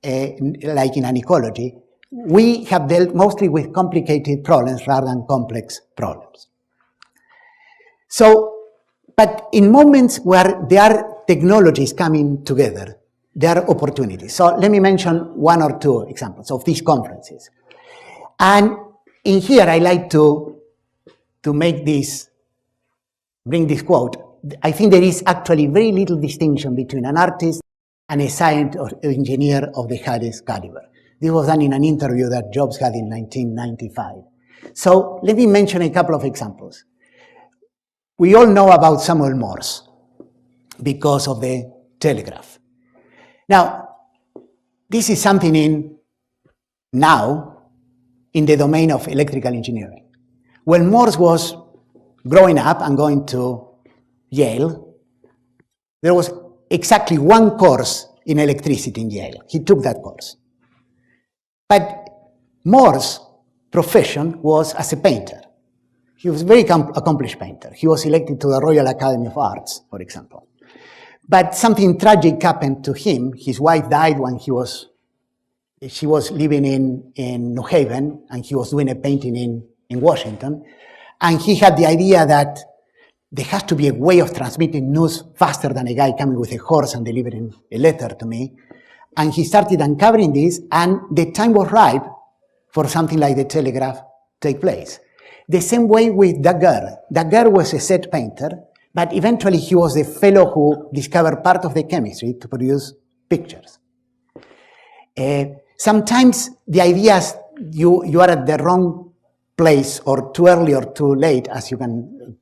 like in an ecology. We have dealt mostly with complicated problems rather than complex problems. So, but in moments where there are technologies coming together, there are opportunities. So let me mention 1 or 2 examples of these conferences. And in here, I like to make this, bring this quote. I think there is actually very little distinction between an artist and a scientist or engineer of the highest caliber. This was done in an interview that Jobs had in 1995. So let me mention a couple of examples. We all know about Samuel Morse because of the telegraph. Now, this is something now in the domain of electrical engineering. When Morse was growing up and going to Yale, there was exactly 1 course in electricity in Yale. He took that course. But Morse's profession was as a painter. He was a very accomplished painter. He was elected to the Royal Academy of Arts, for example. But something tragic happened to him. His wife died when she was living in New Haven, and he was doing a painting in Washington. And he had the idea that there has to be a way of transmitting news faster than a guy coming with a horse and delivering a letter to me. And he started uncovering this, and the time was ripe for something like the telegraph take place. The same way with Daguerre. Daguerre was a set painter, but eventually he was the fellow who discovered part of the chemistry to produce pictures. Sometimes the ideas, you are at the wrong place, or too early or too late, as you can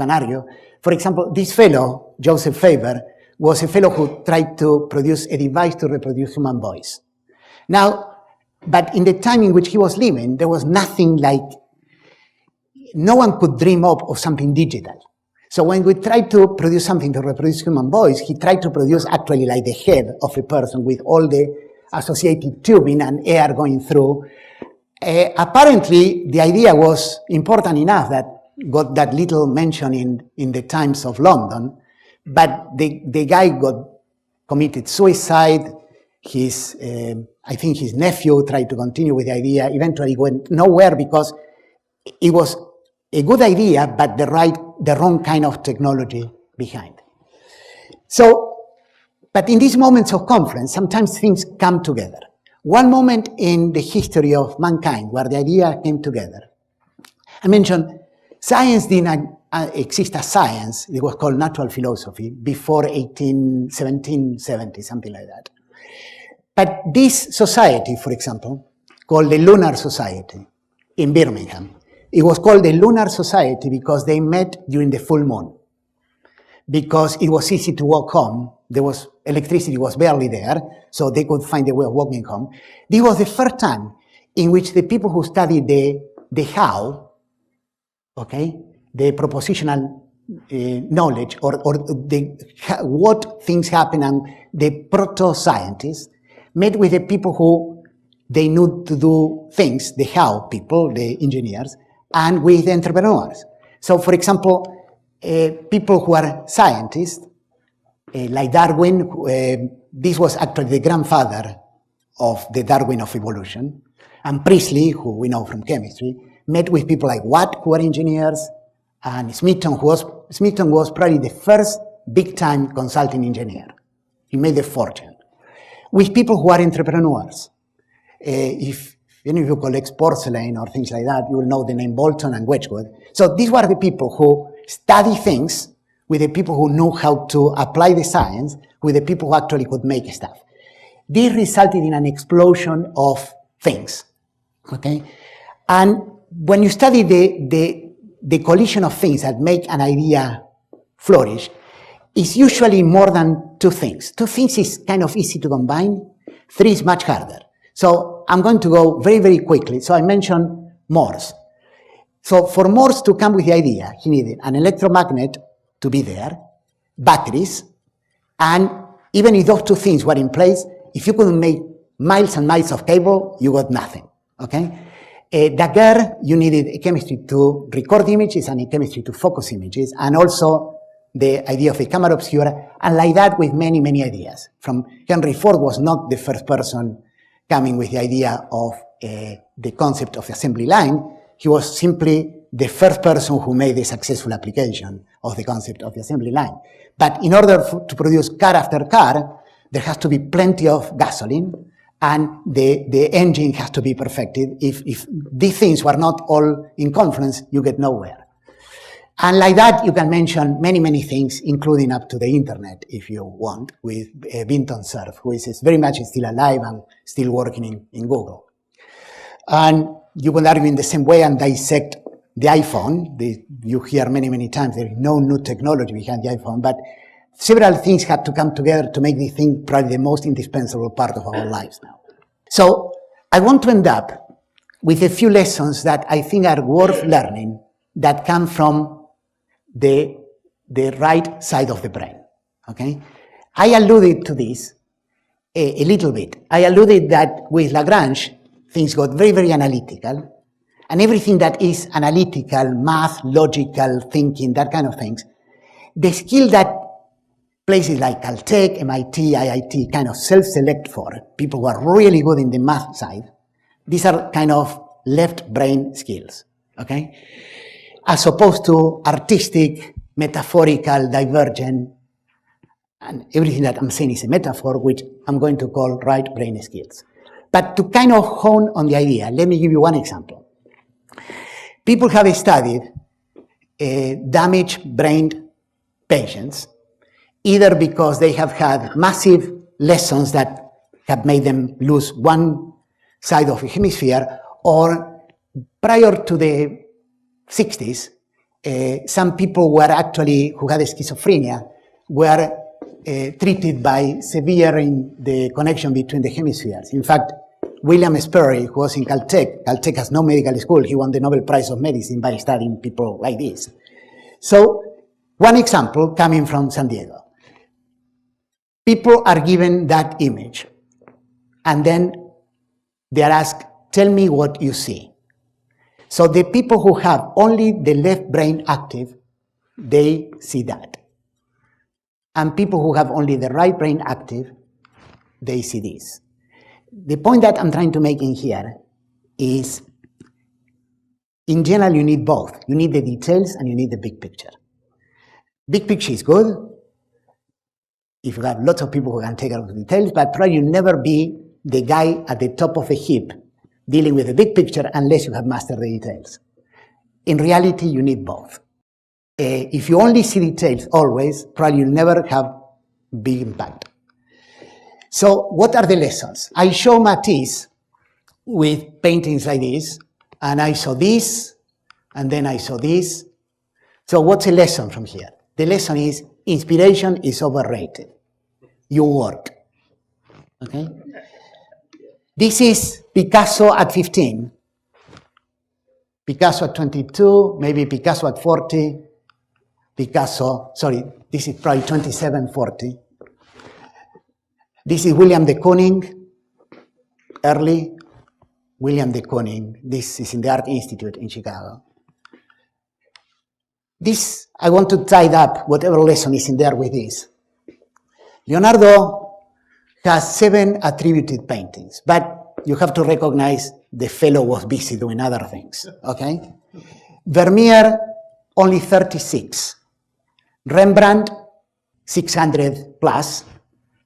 argue. For example, this fellow, Joseph Faber, was a fellow who tried to produce a device to reproduce human voice. Now, but in the time in which he was living, there was nothing like, no one could dream up of something digital. So when we tried to produce something to reproduce human voice, he tried to produce actually like the head of a person with all the associated tubing and air going through. Apparently, the idea was important enough that got that little mention in the Times of London, but the guy committed suicide. I think his nephew tried to continue with the idea, eventually went nowhere because it was a good idea, but the wrong kind of technology behind. So, but in these moments of conference, sometimes things come together. One moment in the history of mankind where the idea came together. I mentioned science didn't exist as science. It was called natural philosophy before 1770, something like that. But this society, for example, called the Lunar Society in Birmingham, it was called the Lunar Society because they met during the full moon. Because it was easy to walk home. Electricity was barely there, so they could find a way of walking home. This was the first time in which the people who studied the how, okay, the propositional knowledge, or what things happen, and the proto-scientists met with the people who they knew to do things, the how people, the engineers, and with the entrepreneurs. So, for example, people who are scientists, like Darwin, this was actually the grandfather of the Darwin of evolution, and Priestley, who we know from chemistry, met with people like Watt, who are engineers, and Smeaton was probably the first big-time consulting engineer. He made a fortune. With people who are entrepreneurs. If any of you collect porcelain or things like that, you will know the name Bolton and Wedgwood. So these were the people who study things with the people who knew how to apply the science, with the people who actually could make stuff. This resulted in an explosion of things, okay? And when you study the collision of things that make an idea flourish, it's usually more than two things. Two things is kind of easy to combine. Three is much harder. So I'm going to go very, very quickly. So I mentioned Morse. So for Morse to come with the idea, he needed an electromagnet to be there, batteries, and even if those two things were in place, if you couldn't make miles and miles of cable, you got nothing, okay? Daguerre, you needed a chemistry to record images and a chemistry to focus images, and also the idea of a camera obscura, and like that with many, many ideas. From Henry Ford was not the first person coming with the idea of the concept of the assembly line. He was simply the first person who made a successful application of the concept of the assembly line. But in order to produce car after car, there has to be plenty of gasoline, and the engine has to be perfected. If these things were not all in conference, you get nowhere. And like that, you can mention many, many things, including up to the internet, if you want, with Vinton Cerf, who is very much still alive and still working in Google. And you will argue in the same way and dissect the iPhone. You hear many, many times there is no new technology behind the iPhone, but several things had to come together to make this thing probably the most indispensable part of our lives now. So I want to end up with a few lessons that I think are worth learning that come from the right side of the brain, okay? I alluded to this a little bit. I alluded that with Lagrange, things got very, very analytical, and everything that is analytical, math, logical thinking, that kind of things, the skill that places like Caltech, MIT, IIT kind of self-select for, people who are really good in the math side, these are kind of left brain skills, okay? As opposed to artistic, metaphorical, divergent, and everything that I'm saying is a metaphor, which I'm going to call right brain skills. But to kind of hone on the idea, let me give you one example. People have studied damaged brain patients, either because they have had massive lessons that have made them lose one side of the hemisphere, or prior to the 60s, some people were actually, who had schizophrenia, were treated by severing the connection between the hemispheres. In fact, William Sperry, who was in Caltech has no medical school, he won the Nobel Prize of Medicine by studying people like this. So, one example coming from San Diego. People are given that image, and then they are asked, tell me what you see. So the people who have only the left brain active, they see that. And people who have only the right brain active, they see this. The point that I'm trying to make in here is, in general, you need both. You need the details and you need the big picture. Big picture is good if you have lots of people who can take care of the details, but probably you'll never be the guy at the top of the heap dealing with the big picture unless you have mastered the details. In reality, you need both. If you only see details always, probably you'll never have big impact. So what are the lessons? I show Matisse with paintings like this, and I saw this, and then I saw this. So what's the lesson from here? The lesson is inspiration is overrated. You work. Okay? This is Picasso at 15, Picasso at 22, maybe Picasso at 40, this is probably 27, 40. This is William de Kooning, early William de Kooning. This is in the Art Institute in Chicago. This, I want to tie up whatever lesson is in there with this. Leonardo has 7 attributed paintings, but you have to recognize the fellow was busy doing other things, okay? Vermeer, only 36. Rembrandt, 600 plus.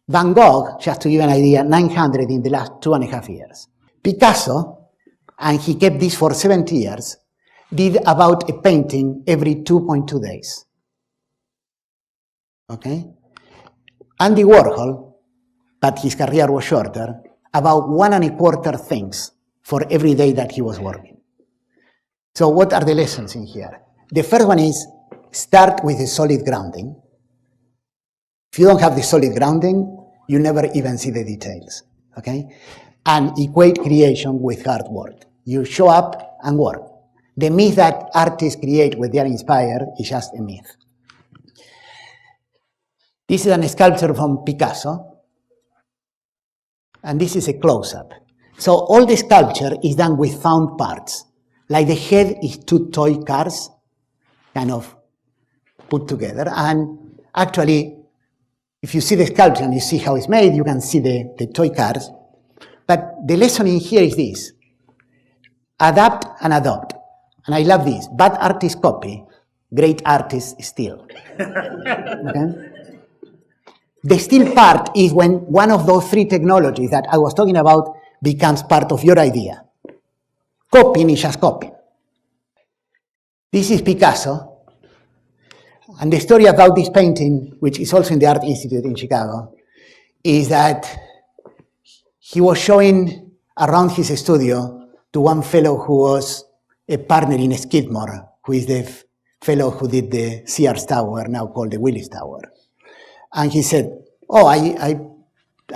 Van Gogh, just to give an idea, 900 in the last 2.5 years. Picasso, and he kept this for 70 years, did about a painting every 2.2 days. Okay? Andy Warhol, but his career was shorter, about 1.25 things for every day that he was working. So what are the lessons in here? The first one is start with a solid grounding. If you don't have the solid grounding, you never even see the details, okay? And equate creation with hard work. You show up and work. The myth that artists create when they are inspired is just a myth. This is a sculpture from Picasso, and this is a close-up. So all the sculpture is done with found parts. Like the head is 2 toy cars, kind of put together, and actually, if you see the sculpture and you see how it's made, you can see the toy cars. But the lesson in here is this: adapt and adopt. And I love this. Bad artists copy, great artists steal. Okay? The steal part is when one of those 3 technologies that I was talking about becomes part of your idea. Copying is just copying. This is Picasso. And the story about this painting, which is also in the Art Institute in Chicago, is that he was showing around his studio to one fellow who was a partner in Skidmore, who is the fellow who did the Sears Tower, now called the Willis Tower. And he said, oh, I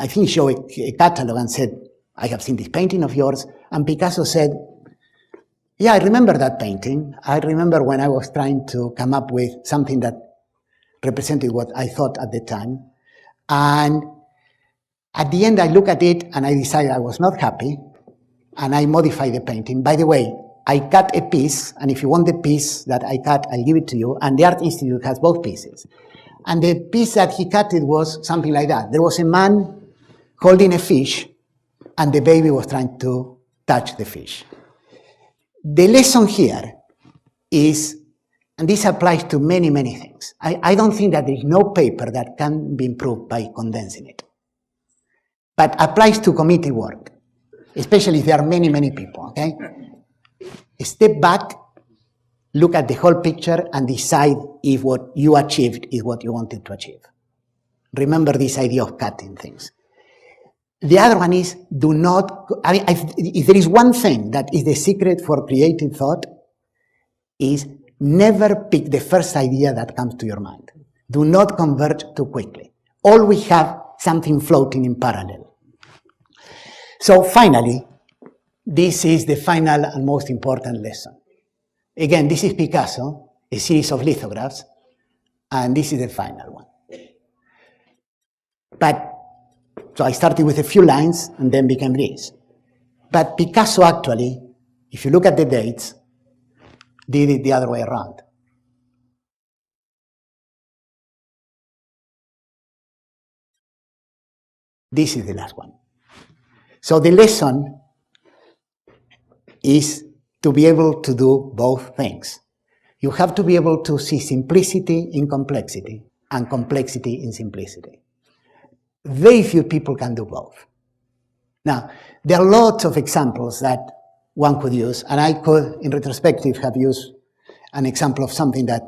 think he showed a catalog and said, I have seen this painting of yours. And Picasso said, yeah, I remember that painting. I remember when I was trying to come up with something that represented what I thought at the time. And at the end, I look at it and I decided I was not happy, and I modified the painting. By the way, I cut a piece, and if you want the piece that I cut, I'll give it to you, and the Art Institute has both pieces. And the piece that he cut it was something like that. There was a man holding a fish, and the baby was trying to touch the fish. The lesson here is, and this applies to many, many things. I don't think that there is no paper that can be improved by condensing it. But applies to committee work, especially if there are many, many people, okay? Step back, look at the whole picture, and decide if what you achieved is what you wanted to achieve. Remember this idea of cutting things. The other one is, do not, if there is one thing that is the secret for creative thought, is never pick the first idea that comes to your mind. Do not converge too quickly. Always have something floating in parallel. So finally, this is the final and most important lesson. Again, this is Picasso, a series of lithographs, and this is the final one. So I started with a few lines and then became this. But Picasso actually, if you look at the dates, did it the other way around. This is the last one. So the lesson is to be able to do both things. You have to be able to see simplicity in complexity and complexity in simplicity. Very few people can do both. Now, there are lots of examples that one could use, and I could, in retrospective, have used an example of something that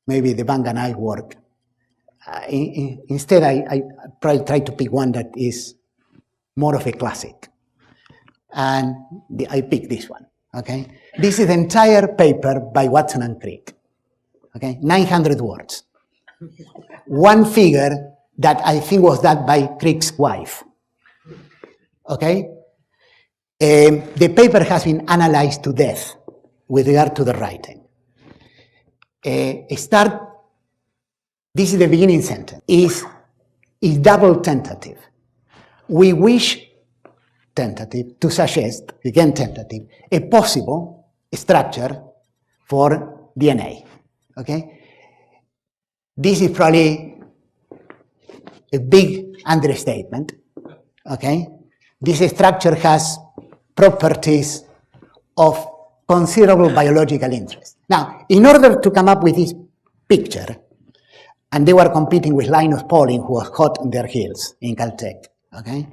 maybe the Bang and I work. Instead, I probably try to pick one that is more of a classic. And I picked this one, okay? This is the entire paper by Watson and Crick, okay? 900 words. One figure that I think was done by Crick's wife, okay? The paper has been analyzed to death with regard to the writing. This is the beginning sentence, is double tentative. We wish, tentative, to suggest, again tentative, a possible structure for DNA, okay? This is probably a big understatement, okay? This structure has properties of considerable biological interest. Now, in order to come up with this picture, and they were competing with Linus Pauling, who was hot on their heels in Caltech, okay?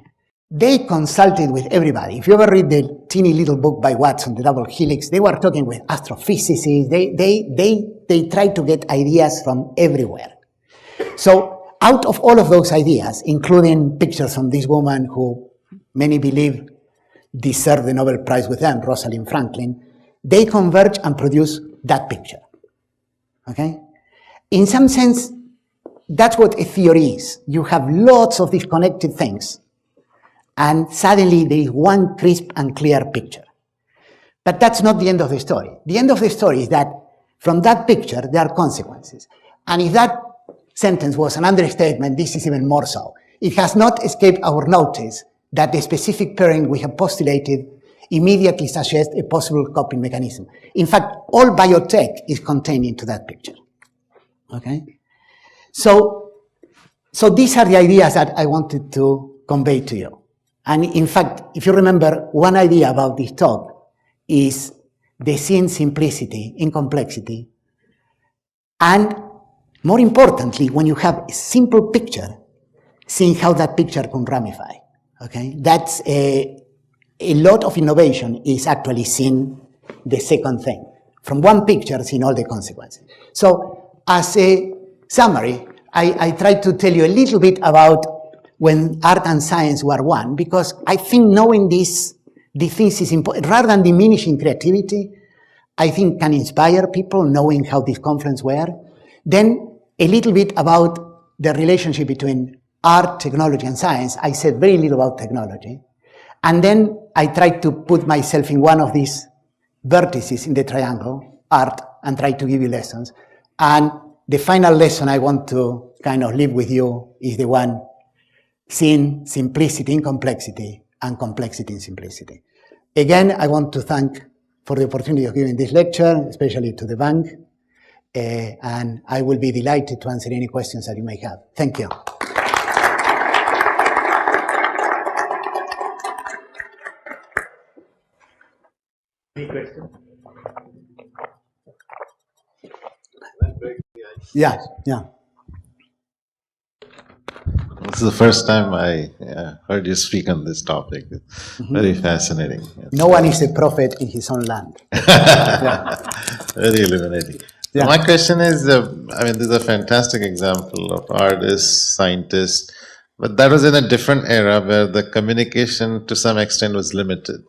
They consulted with everybody. If you ever read the teeny little book by Watson, The Double Helix, they were talking with astrophysicists. They tried to get ideas from everywhere. So out of all of those ideas, including pictures from this woman who many believe deserved the Nobel Prize with them, Rosalind Franklin, they converge and produce that picture, okay? In some sense, that's what a theory is. You have lots of disconnected things, and suddenly there is one crisp and clear picture. But that's not the end of the story. The end of the story is that from that picture, there are consequences. And if that sentence was an understatement, this is even more so. It has not escaped our notice that the specific pairing we have postulated immediately suggests a possible coping mechanism. In fact, all biotech is contained into that picture. Okay? So these are the ideas that I wanted to convey to you. And in fact, if you remember, one idea about this talk is the seeing simplicity in complexity. And more importantly, when you have a simple picture, seeing how that picture can ramify. Okay? That's a lot of innovation is actually seeing the second thing. From one picture, seeing all the consequences. So as a summary, I tried to tell you a little bit about when art and science were one, because I think knowing these things is important. Rather than diminishing creativity, I think can inspire people knowing how these conferences were. Then a little bit about the relationship between art, technology, and science. I said very little about technology. And then I tried to put myself in one of these vertices in the triangle, art, and try to give you lessons. And the final lesson I want to kind of leave with you is the one seeing simplicity in complexity and complexity in simplicity. Again, I want to thank for the opportunity of giving this lecture, especially to the bank. And I will be delighted to answer any questions that you may have. Thank you. Any questions? Yeah, yeah. This is the first time I heard you speak on this topic. Very fascinating. No one is a prophet in his own land. Very illuminating. So Yeah. my question is, I mean, this is a fantastic example of artists, scientists, but that was in a different era where the communication to some extent was limited.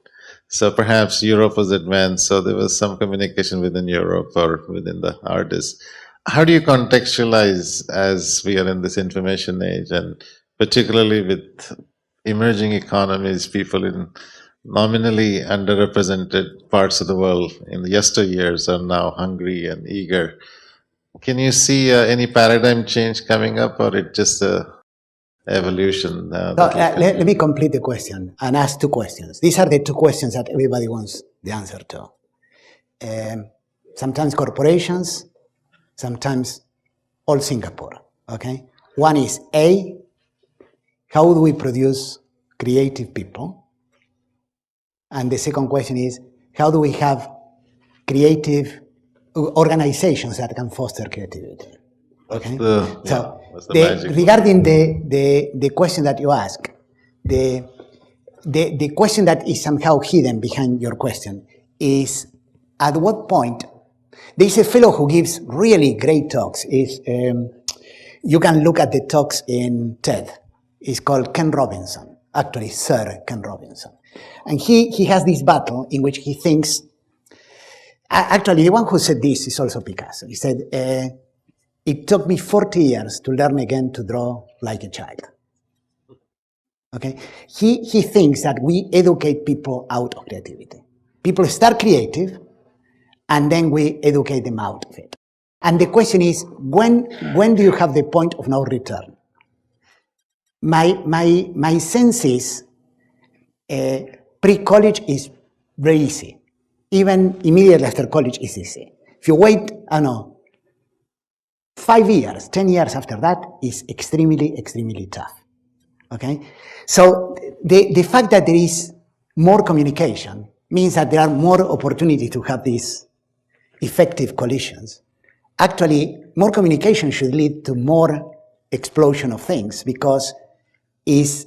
So perhaps Europe was advanced, so there was some communication within Europe or within the artists. How do you contextualize as we are in this information age, and particularly with emerging economies, people in nominally underrepresented parts of the world in the yesteryears are now hungry and eager? Can you see any paradigm change coming up, or it just a evolution? Let me complete the question and ask two questions. These are the two questions that everybody wants the answer to. Sometimes corporations, sometimes all Singapore, okay? One is A, how do we produce creative people? And the second question is, how do we have creative organizations that can foster creativity? Okay. What's the magic? Regarding the question that you ask, the question that is somehow hidden behind your question is, at what point, there's a fellow who gives really great talks. You can look at the talks in TED. It's called Ken Robinson, actually Sir Ken Robinson. And he has this battle in which he thinks, actually the one who said this is also Picasso. He said, it took me 40 years to learn again to draw like a child. Okay? He thinks that we educate people out of creativity. People start creative, and then we educate them out of it. And the question is, when do you have the point of no return? My sense is, pre-college is very easy. Even immediately after college is easy. If you wait, I don't know, 5 years, 10 years after that is extremely, extremely tough. Okay? So the fact that there is more communication means that there are more opportunities to have these effective collisions. Actually, more communication should lead to more explosion of things, because if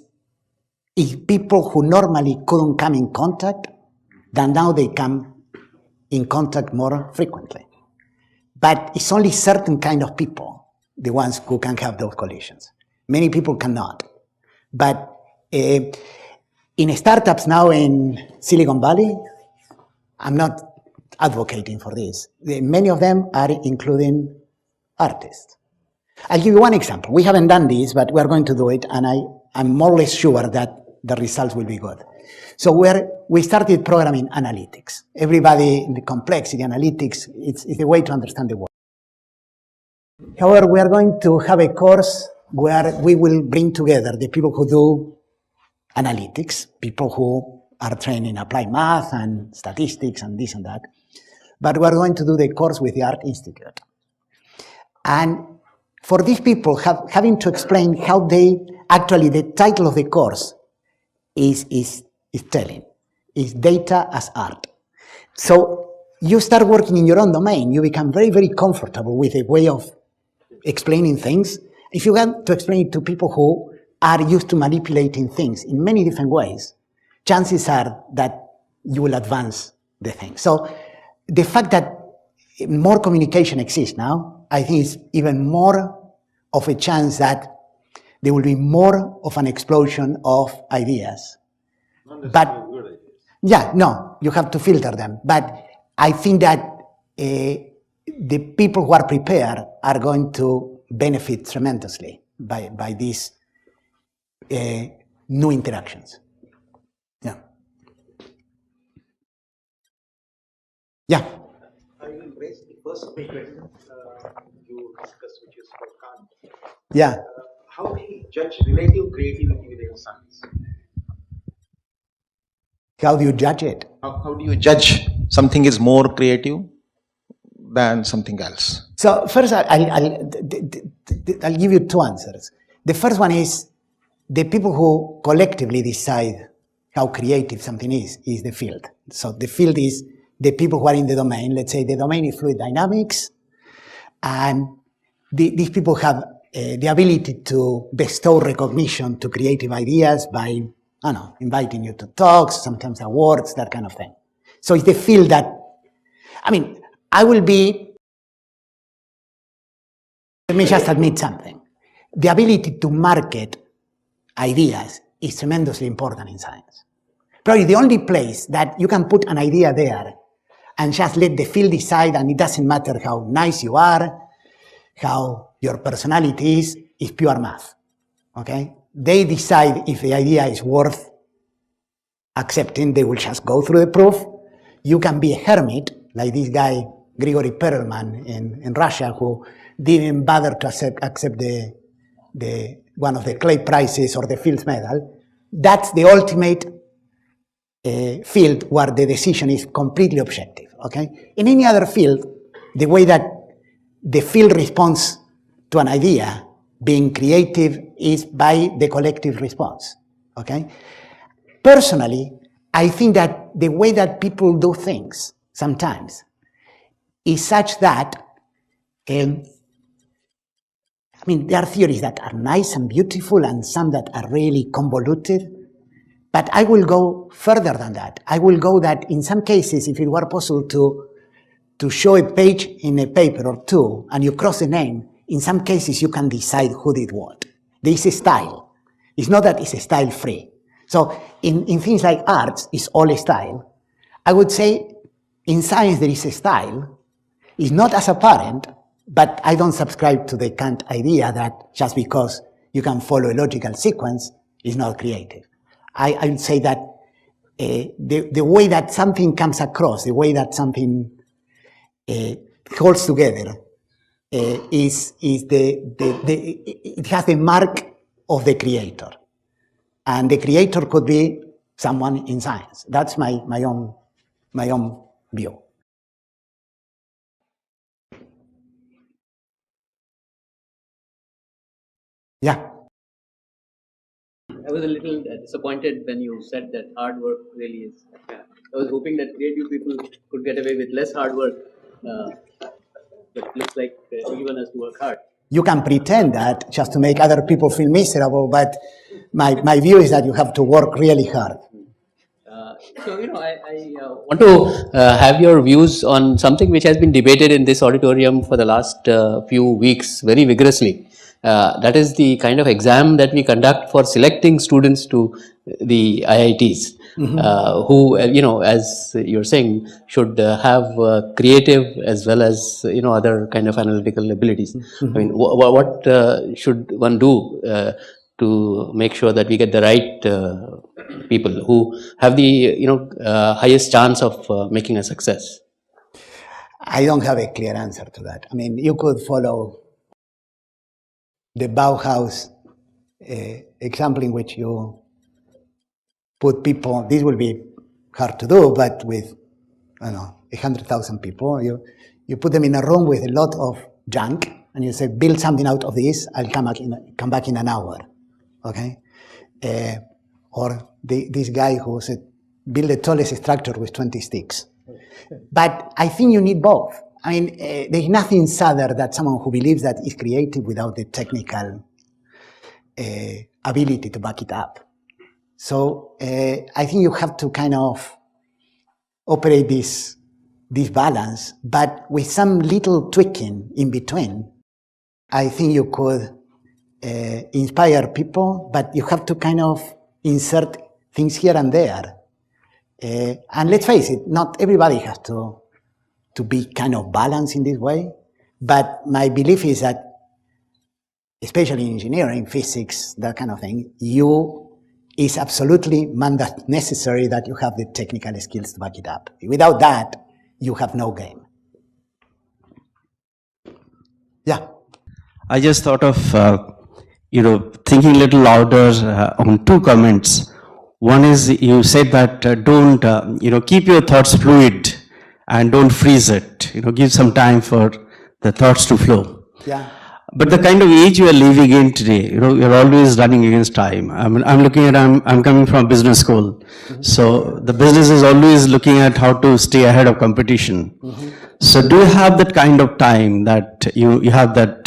people who normally couldn't come in contact, then now they come in contact more frequently. But it's only certain kind of people, the ones who can have those collisions. Many people cannot. But in startups now in Silicon Valley, I'm not advocating for this. Many of them are including artists. I'll give you one example. We haven't done this, but we're going to do it, and I'm more or less sure that the results will be good. So we started programming analytics. Everybody in the complexity analytics, it's a way to understand the world. However, we are going to have a course where we will bring together the people who do analytics, people who are trained in applied math and statistics and this and that. But we're going to do the course with the Art Institute. And for these people, having to explain how actually the title of the course is telling, is data as art. So you start working in your own domain, you become very, very comfortable with a way of explaining things. If you want to explain it to people who are used to manipulating things in many different ways, chances are that you will advance the thing. So the fact that more communication exists now, I think is even more of a chance that there will be more of an explosion of ideas. But yeah, no, you have to filter them. But I think that the people who are prepared are going to benefit tremendously by these new interactions. Yeah. Yeah. I will raise the first big question you discussed, which is for Kant. Yeah. How do you judge relative creativity within science? How do you judge it? How do you judge something is more creative than something else? So first, I'll give you two answers. The first one is the people who collectively decide how creative something is the field. So the field is the people who are in the domain. Let's say the domain is fluid dynamics, and these people have the ability to bestow recognition to creative ideas by, I don't know, inviting you to talks, sometimes awards, that kind of thing. So it's the field that, I mean, let me just admit something. The ability to market ideas is tremendously important in science. Probably the only place that you can put an idea there and just let the field decide, and it doesn't matter how nice you are, how your personality is pure math, okay? They decide if the idea is worth accepting. They will just go through the proof. You can be a hermit, like this guy, Grigory Perelman in Russia, who didn't bother to accept the one of the Clay Prizes or the Fields Medal. That's the ultimate field where the decision is completely objective, okay? In any other field, the way that the field responds to an idea being creative is by the collective response, okay? Personally, I think that the way that people do things sometimes is such that, there are theories that are nice and beautiful and some that are really convoluted, but I will go further than that. I will go that in some cases, if it were possible to show a page in a paper or two and you cross a name, in some cases you can decide who did what. There is a style. It's not that it's a style free. So in things like arts, it's all a style. I would say in science there is a style. It's not as apparent, but I don't subscribe to the Kant idea that just because you can follow a logical sequence is not creative. I would say that the way that something comes across, the way that something holds together, it has the mark of the creator. And the creator could be someone in science. That's my own view. Yeah. I was a little disappointed when you said that hard work really is. I was hoping that creative people could get away with less hard work, but it looks like everyone has to work hard. You can pretend that just to make other people feel miserable, but my view is that you have to work really hard. So, I want to have your views on something which has been debated in this auditorium for the last few weeks very vigorously. That is the kind of exam that we conduct for selecting students to the IITs, who, as you're saying, should have creative as well as, other kind of analytical abilities. I mean, what should one do to make sure that we get the right people who have the, highest chance of making a success? I don't have a clear answer to that. I mean, you could follow the Bauhaus example in which you put people, this will be hard to do, but with, 100,000 people, you put them in a room with a lot of junk, and you say, build something out of this, I'll come back in an hour, okay? Or this guy who said, build the tallest structure with 20 sticks. But I think you need both. I mean, there's nothing sadder than someone who believes that is creative without the technical ability to back it up. So I think you have to kind of operate this balance, but with some little tweaking in between. I think you could inspire people, but you have to kind of insert things here and there. And let's face it, not everybody has to be kind of balanced in this way. But my belief is that, especially in engineering, physics, that kind of thing, it's absolutely necessary that you have the technical skills to back it up. Without that, you have no game. Yeah. I just thought of, thinking a little louder on two comments. One is you said that don't, keep your thoughts fluid and don't freeze it. Give some time for the thoughts to flow. Yeah. But the kind of age you are living in today, you're always running against time. I'm looking at, I'm coming from business school. So the business is always looking at how to stay ahead of competition. So do you have that kind of time that you have that,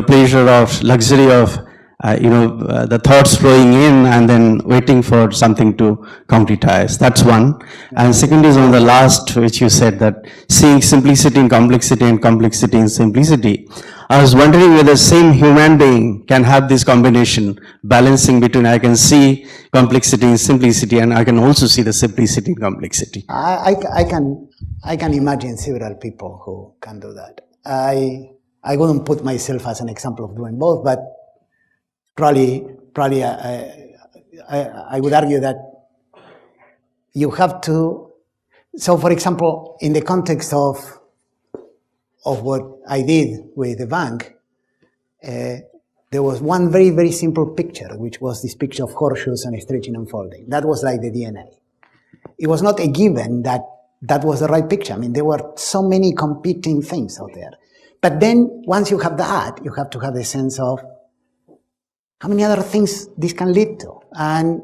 pleasure of, luxury of, the thoughts flowing in and then waiting for something to concretize? That's one. And second is on the last, which you said that seeing simplicity in complexity and complexity in simplicity. I was wondering whether the same human being can have this combination, balancing between I can see complexity in simplicity and I can also see the simplicity in complexity. I can imagine several people who can do that. I wouldn't put myself as an example of doing both, but probably I would argue that you have to. So, for example, in the context of what I did with the bank, there was one very, very simple picture, which was this picture of horseshoes and stretching and folding. That was like the DNA. It was not a given that that was the right picture. I mean, there were so many competing things out there. But then, once you have that, you have to have the sense of how many other things this can lead to. And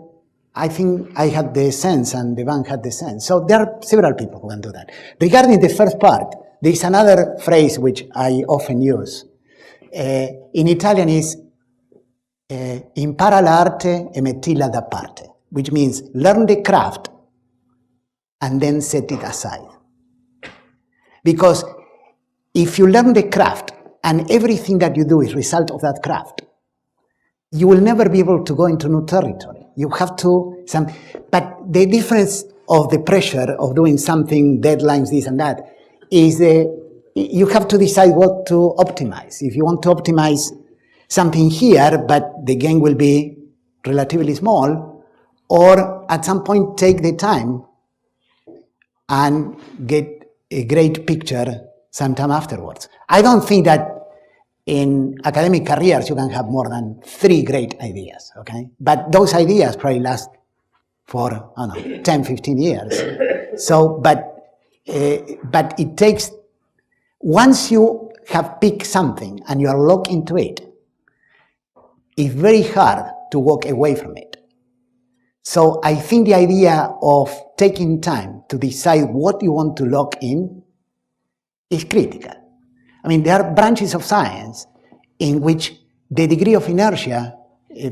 I think I had the sense, and the bank had the sense. So there are several people who can do that. Regarding the first part, there is another phrase which I often use. In Italian is impara l'arte e mettila da parte, which means learn the craft and then set it aside. Because if you learn the craft and everything that you do is result of that craft, you will never be able to go into new territory. You have to, but the difference of the pressure of doing something, deadlines, this and that, is you have to decide what to optimize. If you want to optimize something here, but the gain will be relatively small, or at some point take the time and get a great picture sometime afterwards. I don't think that in academic careers you can have more than 3 great ideas, okay? But those ideas probably last for, 10, 15 years. So, but it takes, once you have picked something and you are locked into it, it's very hard to walk away from it. So I think the idea of taking time to decide what you want to lock in is critical. I mean, there are branches of science in which the degree of inertia,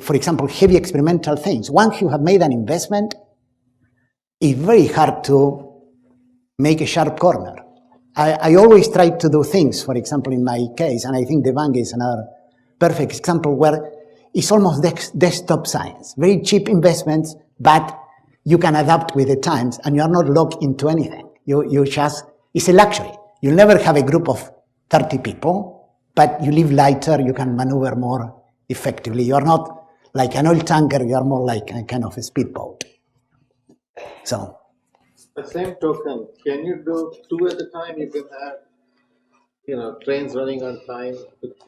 for example, heavy experimental things, once you have made an investment, it's very hard to make a sharp corner. I always try to do things, for example, in my case, and I think the bank is another perfect example where it's almost desktop science, very cheap investments, but you can adapt with the times and you are not locked into anything. You just, it's a luxury. You'll never have a group of 30 people, but you live lighter, you can maneuver more effectively. You're not like an oil tanker, you're more like a kind of a speedboat. So. The same token, can you do 2 at a time? You can have, trains running on time.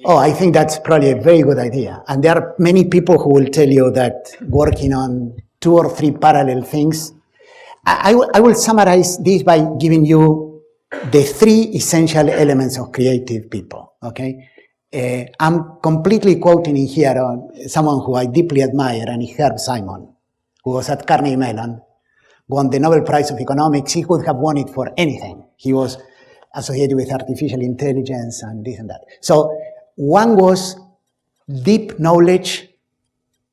Oh, I think that's probably a very good idea. And there are many people who will tell you that working on 2 or 3 parallel things. I will summarize this by giving you the 3 essential elements of creative people, okay? I'm completely quoting in here someone who I deeply admire, and is Herb Simon, who was at Carnegie Mellon, won the Nobel Prize of Economics. He could have won it for anything. He was associated with artificial intelligence and this and that. So one was deep knowledge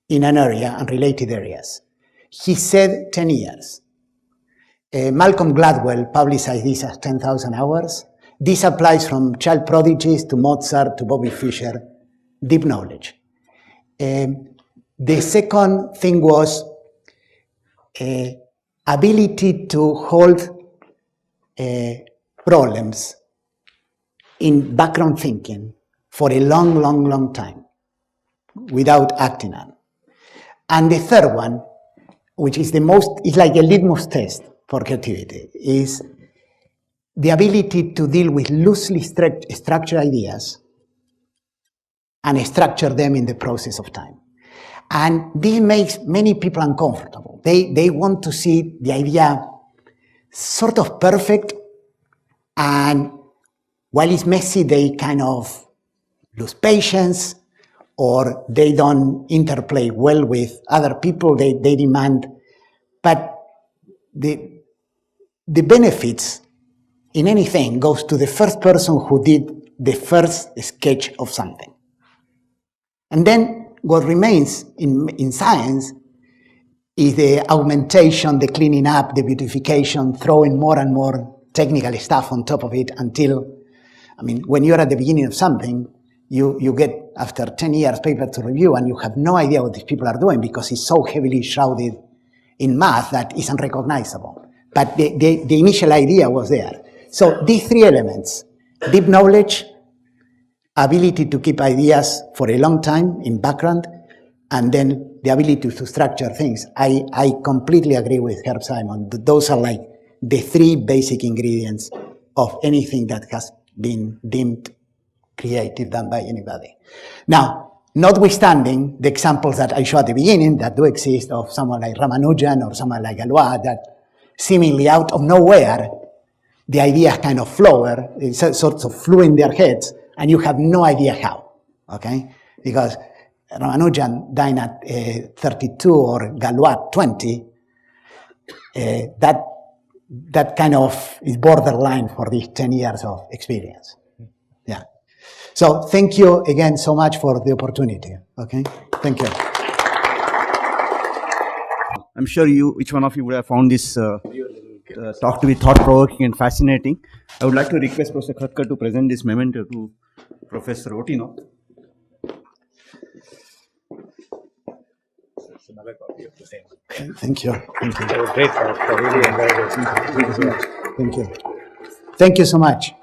in an area and related areas. He said 10 years. Malcolm Gladwell publicized this as 10,000 hours. This applies from child prodigies to Mozart to Bobby Fischer, deep knowledge. The second thing was ability to hold problems in background thinking for a long, long, long time without acting on. And the third one, which is it's like a litmus test for creativity, is the ability to deal with loosely structured ideas and structure them in the process of time. And this makes many people uncomfortable. They want to see the idea sort of perfect, and while it's messy, they kind of lose patience, or they don't interplay well with other people. They demand, but the benefits in anything goes to the first person who did the first sketch of something. And then what remains in science is the augmentation, the cleaning up, the beautification, throwing more and more technical stuff on top of it until, I mean, when you're at the beginning of something, you get, after 10 years, paper to review, and you have no idea what these people are doing because it's so heavily shrouded in math that it's unrecognizable. But the initial idea was there. So these three elements, deep knowledge, ability to keep ideas for a long time in background, and then the ability to structure things. I completely agree with Herb Simon. Those are like the three basic ingredients of anything that has been deemed creative done by anybody. Now, notwithstanding the examples that I showed at the beginning that do exist of someone like Ramanujan or someone like Galois that seemingly out of nowhere, the ideas kind of sort of flew in their heads, and you have no idea how, okay? Because Ramanujan dying at 32 or Galois 20, that kind of is borderline for these 10 years of experience. Yeah. So thank you again so much for the opportunity, okay? Thank you. I'm sure each one of you would have found this talk to be thought-provoking and fascinating. I would like to request Professor Khatkar to present this memento to Professor Otino. It's another copy of the same. Thank you. Thank you. It was great talk. I really enjoyed it. Thank you. Thank you so much.